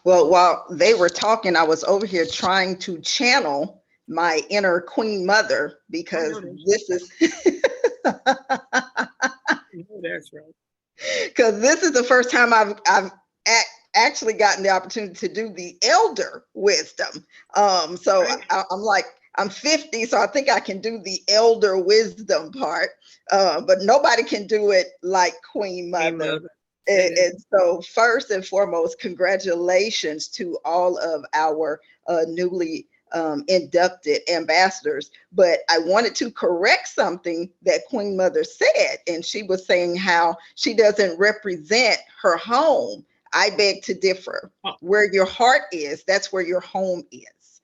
Well, while they were talking, I was over here trying to channel my inner Queen Mother because this is that's right. Because this is the first time I've actually gotten the opportunity to do the elder wisdom. So right. I'm like, I'm 50, so I think I can do the elder wisdom part, but nobody can do it like Queen Mother. And so first and foremost, congratulations to all of our newly inducted ambassadors. But I wanted to correct something that Queen Mother said, and she was saying how she doesn't represent her home. I beg to differ. Where your heart is, that's where your home is.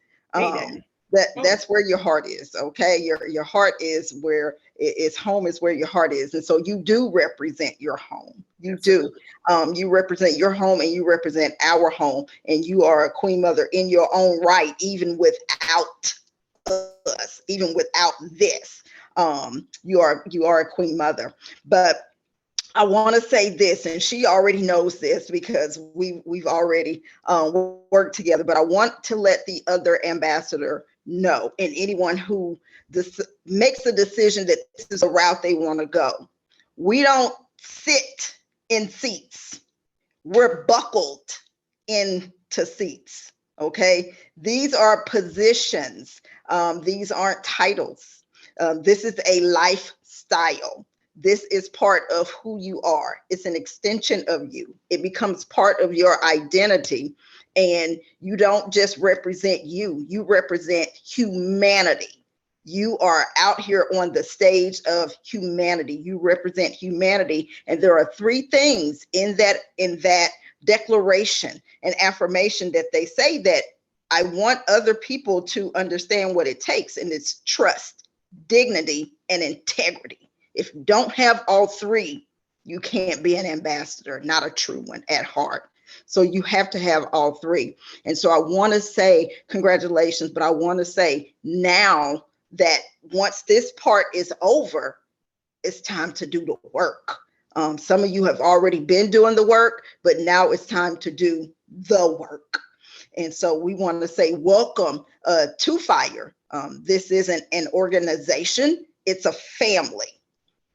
That's where your heart is. Okay, your heart is where it's home is where your heart is, and so you do represent your home. You do. You represent your home, and you represent our home, and you are a Queen Mother in your own right, even without us, even without this. You are a Queen Mother. But I want to say this, and she already knows this because we've already worked together, but I want to let the other ambassador know, and anyone who makes a decision that this is a route they want to go. We don't sit in seats. We're buckled into seats, okay? These are positions. These aren't titles. This is a lifestyle. This is part of who you are. It's an extension of you. It becomes part of your identity. And you don't just represent you represent humanity. You are out here on the stage of humanity. You represent humanity. And there are 3 things in that declaration and affirmation that they say that I want other people to understand what it takes. And it's trust, dignity, and integrity. If you don't have all three, you can't be an ambassador, not a true one at heart. So you have to have all three. And so I want to say congratulations, but I want to say now that once this part is over, it's time to do the work. Some of you have already been doing the work, but now it's time to do the work. And so we want to say welcome to FIGHR. This isn't an organization, it's a family.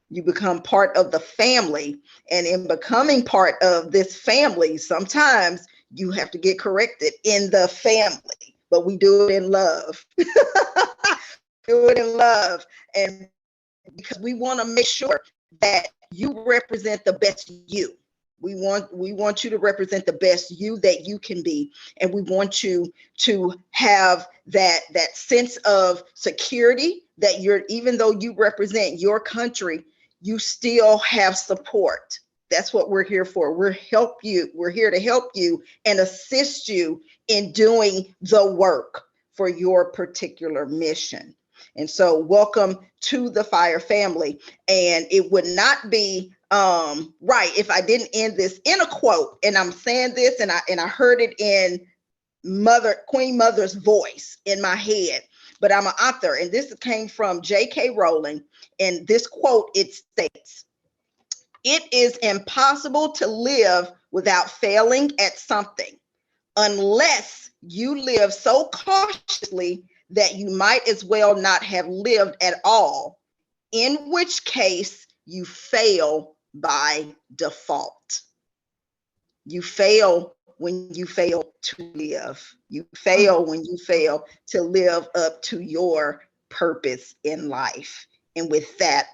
You become part of the family, and in becoming part of this family, sometimes you have to get corrected in the family, but we do it in love. Do it in love, and because we want to make sure that you represent the best you. We want you to represent the best you that you can be, and we want you to have that sense of security that you're, even though you represent your country, you still have support. That's what we're here for. We're here to help you and assist you in doing the work for your particular mission. And so welcome to the FIGHR family. And it would not be right if I didn't end this in a quote. And I'm saying this, and I heard it in Queen Mother's voice in my head, but I'm an author, and this came from J.K. Rowling. And this quote, it states, "It is impossible to live without failing at something, unless you live so cautiously that you might as well not have lived at all, in which case you fail by default." You fail when you fail to live. You fail when you fail to live up to your purpose in life. And with that,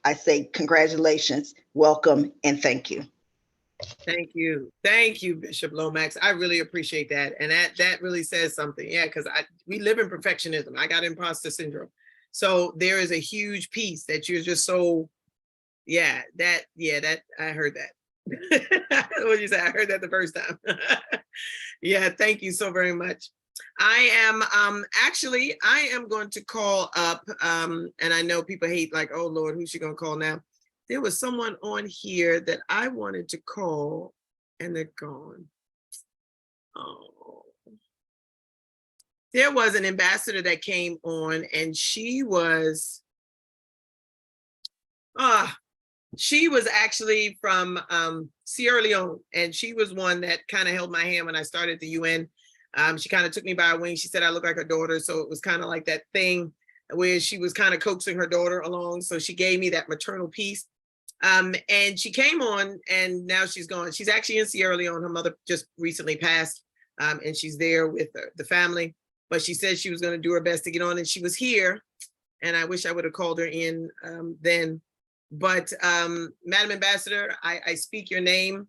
I say congratulations, welcome, and thank you. Thank you. Thank you, Bishop Lomax. I really appreciate that. And that really says something. Yeah, because we live in perfectionism. I got imposter syndrome. So there is a huge piece that you're just so, that I heard that. What did you say? I heard that the first time. Yeah, thank you so very much. I am going to call up, and I know people hate, like, oh Lord, who's she gonna call now? There was someone on here that I wanted to call and they're gone. Oh, there was an ambassador that came on, and she was actually from Sierra Leone, and she was one that kind of held my hand when I started the UN. She kind of took me by a wing. She said I look like her daughter, so it was kind of like that thing where she was kind of coaxing her daughter along. So she gave me that maternal piece. And she came on, and now she's gone. She's actually in Sierra Leone. Her mother just recently passed, and she's there with the family. But she said she was going to do her best to get on, and she was here. And I wish I would have called her in then. But Madam Ambassador, I speak your name,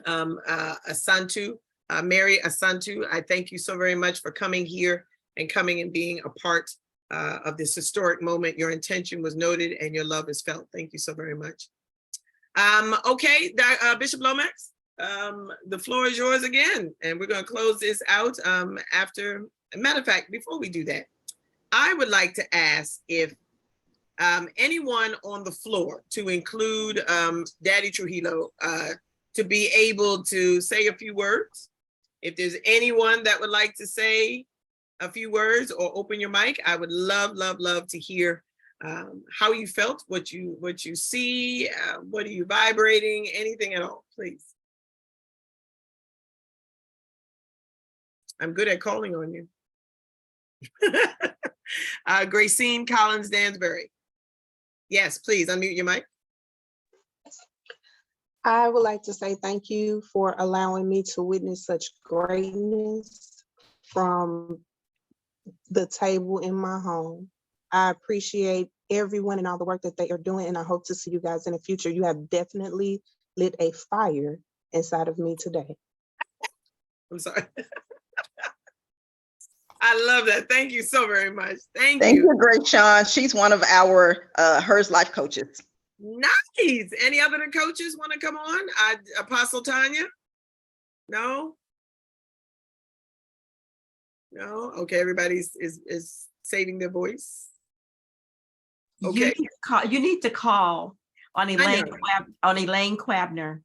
Asantu, Mary Asantu. I thank you so very much for coming here and coming and being a part of this historic moment. Your intention was noted and your love is felt. Thank you so very much. Okay, Bishop Lomax, the floor is yours again, and we're going to close this out after. Matter of fact, before we do that, I would like to ask if anyone on the floor, to include Daddy Trujillo, to be able to say a few words. If there's anyone that would like to say a few words or open your mic, I would love to hear how you felt, what you see, what are you vibrating, anything at all, please. I'm good at calling on you. Gracine Collins Dansbury. Yes, please unmute your mic. I would like to say thank you for allowing me to witness such greatness from the table in my home. I appreciate everyone and all the work that they are doing, and I hope to see you guys in the future. You have definitely lit a fire inside of me today. I'm sorry. I love that. Thank you so very much. Thank Thank you. you, Great Sean. She's one of our HERS life coaches. Nice. Any other coaches want to come on? Apostle Tanya? No? No? Okay, everybody's is saving their voice. Okay. You need to call on Elaine know. Quabner.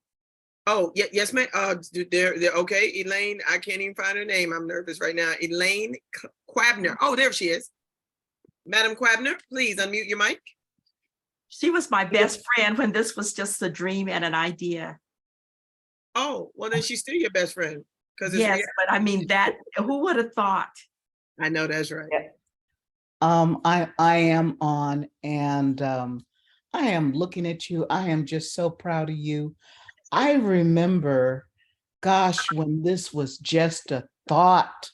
Oh, yeah, yes, ma'am. They're okay. Elaine, I can't even find her name. I'm nervous right now. Elaine Quabner. Oh, there she is. Madam Quabner, please unmute your mic. She was my best friend when this was just a dream and an idea. Oh, well, then she's still your best friend. Yes, but I mean that, who would have thought? I know that's right. I am on, and I am looking at you. I am just so proud of you. I remember, gosh, when this was just a thought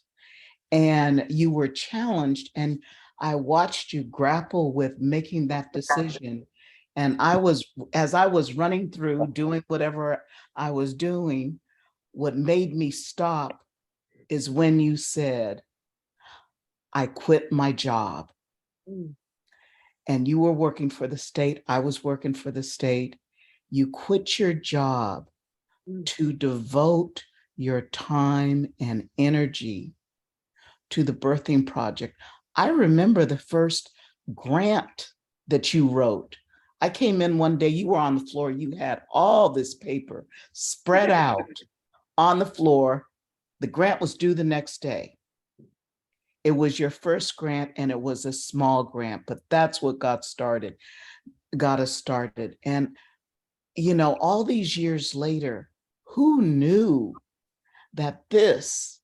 and you were challenged, and I watched you grapple with making that decision. And as I was running through doing whatever I was doing, what made me stop is when you said, I quit my job. And you were working for the state, I was working for the state. You quit your job to devote your time and energy to the birthing project. I remember the first grant that you wrote. I came in one day, you were on the floor, you had all this paper spread out on the floor. The grant was due the next day. It was your first grant, and it was a small grant, but that's what got us started. And, you know, all these years later, who knew that this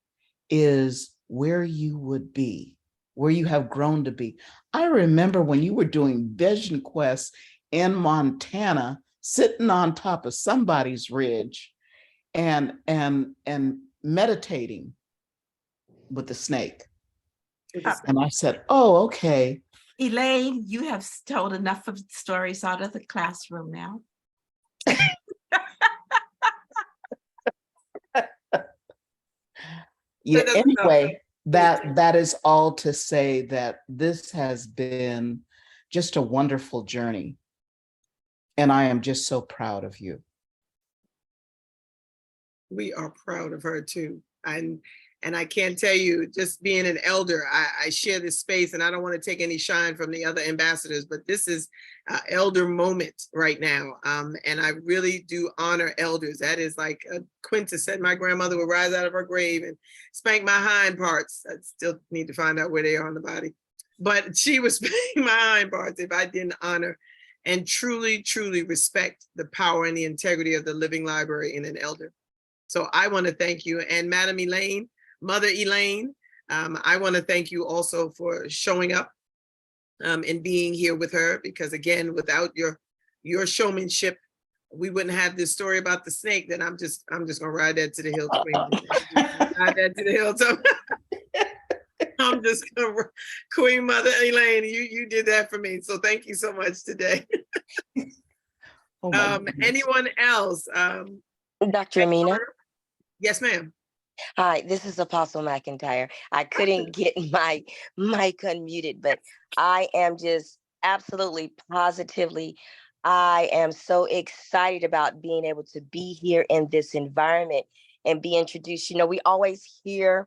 is where you would be, where you have grown to be? I remember when you were doing Vision Quest in Montana, sitting on top of somebody's ridge and meditating with the snake. And I said, oh, okay. Elaine, you have told enough of stories out of the classroom now. Yeah, anyway, that is all to say that this has been just a wonderful journey. And I am just so proud of you. We are proud of her too. And I can't tell you, just being an elder, I share this space, and I don't want to take any shine from the other ambassadors, but this is an elder moment right now. And I really do honor elders. That is like Quinta said, my grandmother would rise out of her grave and spank my hind parts. I still need to find out where they are on the body. But she was spanking my hind parts if I didn't honor and truly, truly respect the power and the integrity of the living library in an elder. So I want to thank you. And Madam Elaine, Mother Elaine, I want to thank you also for showing up and being here with her, because again, without your showmanship, we wouldn't have this story about the snake. Then I'm just gonna ride that to the hilltop. Ride that to the hilltop. I'm just gonna, Queen Mother Elaine, you did that for me. So thank you so much today. Anyone else? Dr. Amina? Yes, ma'am. Hi, this is Apostle McIntyre. I couldn't get my mic unmuted, but I am just absolutely positively, I am so excited about being able to be here in this environment and be introduced. You know, we always hear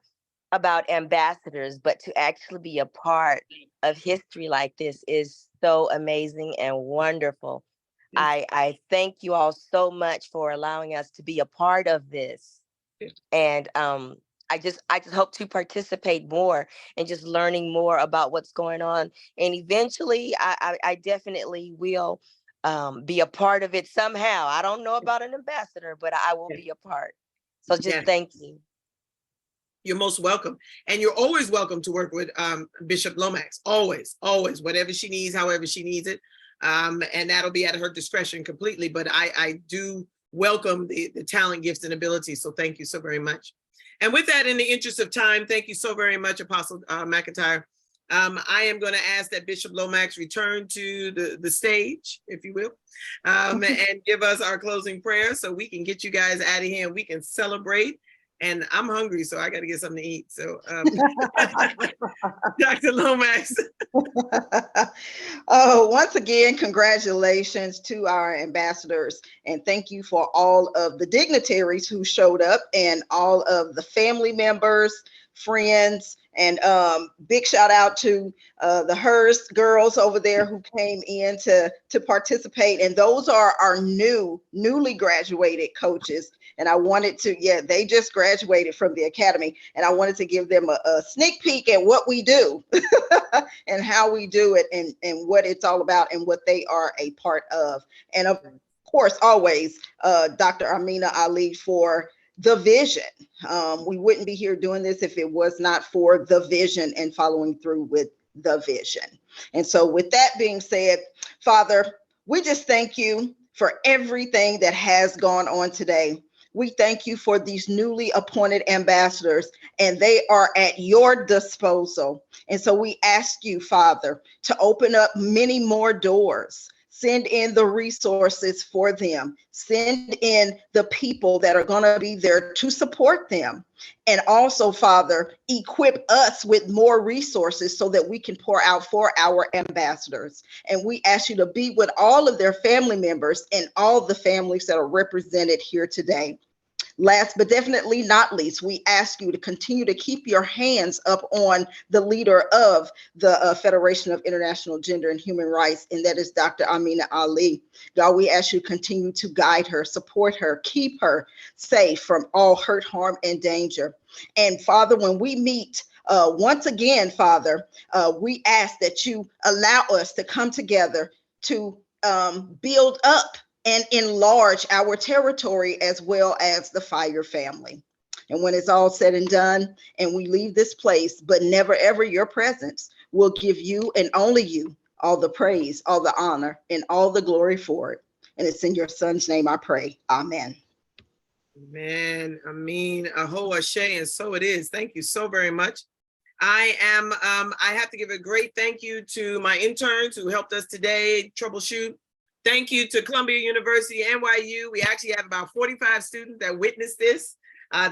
about ambassadors, but to actually be a part of history like this is so amazing and wonderful. I thank you all so much for allowing us to be a part of this. And I just hope to participate more and just learning more about what's going on. And eventually I definitely will be a part of it somehow. I don't know about an ambassador, but I will be a part. So just thank you. You're most welcome. And you're always welcome to work with Bishop Lomax. Always, always, whatever she needs, however she needs it. And that'll be at her discretion completely. But I do welcome the talent, gifts, and abilities. So thank you so very much. And with that, in the interest of time, thank you so very much, Apostle McIntyre. I am going to ask that Bishop Lomax return to the stage, if you will, and give us our closing prayer so we can get you guys out of here and we can celebrate and I'm hungry, so I got to get something to eat. So, Dr. Lomax. Oh, once again, congratulations to our ambassadors, and thank you for all of the dignitaries who showed up and all of the family members, friends, and big shout out to the Hearst girls over there who came in to participate. And those are our newly graduated coaches. And I wanted to, yeah, they just graduated from the academy, and I wanted to give them a sneak peek at what we do and how we do it, and what it's all about and what they are a part of. And of course, always Dr. Amina Ali for the vision. We wouldn't be here doing this if it was not for the vision and following through with the vision. And so with that being said, Father, we just thank you for everything that has gone on today. We thank you for these newly appointed ambassadors, and they are at your disposal. And so we ask you, Father, to open up many more doors. Send in the resources for them. Send in the people that are going to be there to support them. And also, Father, equip us with more resources so that we can pour out for our ambassadors. And we ask you to be with all of their family members and all the families that are represented here today. Last but definitely not least, we ask you to continue to keep your hands up on the leader of the Federation of International Gender and Human Rights, and that is Dr. Amina Ali. God, we ask you to continue to guide her, support her, keep her safe from all hurt, harm, and danger. And Father, when we meet once again, Father, we ask that you allow us to come together to build up and enlarge our territory as well as the FIGHR family. And when it's all said and done and we leave this place, but never ever your presence, we'll give you and only you all the praise, all the honor, and all the glory for it. And it's in your son's name I pray. Amen. Amen. Amin, Aho, Ashe, and so it is. Thank you so very much. I have to give a great thank you to my interns who helped us today troubleshoot. Thank you to Columbia University, NYU. We actually have about 45 students that witnessed this.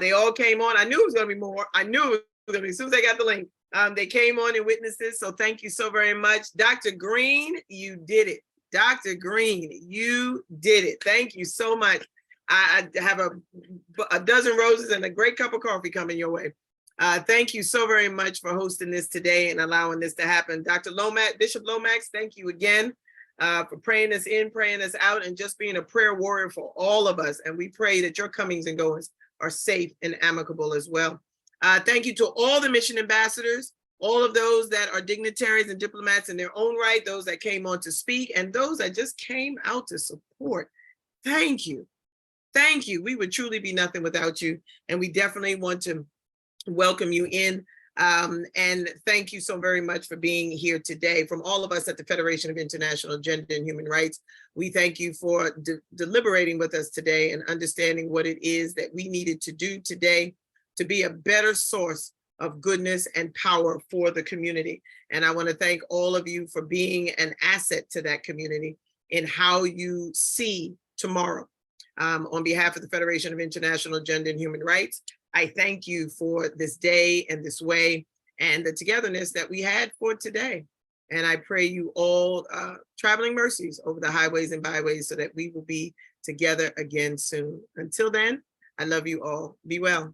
They all came on. I knew it was going to be more. I knew it was going to be, as soon as I got the link, they came on and witnessed this. So thank you so very much. Dr. Green, you did it. Dr. Green, you did it. Thank you so much. I have a dozen roses and a great cup of coffee coming your way. Thank you so very much for hosting this today and allowing this to happen. Dr. Lomax, Bishop Lomax, thank you again. For praying us in, praying us out, and just being a prayer warrior for all of us. And we pray that your comings and goings are safe and amicable as well. Thank you to all the mission ambassadors, all of those that are dignitaries and diplomats in their own right, those that came on to speak, and those that just came out to support. Thank you. Thank you. We would truly be nothing without you. And we definitely want to welcome you in. And thank you so very much for being here today. From all of us at the Federation of International Gender and Human Rights, we thank you for deliberating with us today and understanding what it is that we needed to do today to be a better source of goodness and power for the community. And I want to thank all of you for being an asset to that community in how you see tomorrow. On behalf of the Federation of International Gender and Human Rights, I thank you for this day and this way and the togetherness that we had for today. And I pray you all traveling mercies over the highways and byways so that we will be together again soon. Until then, I love you all. Be well.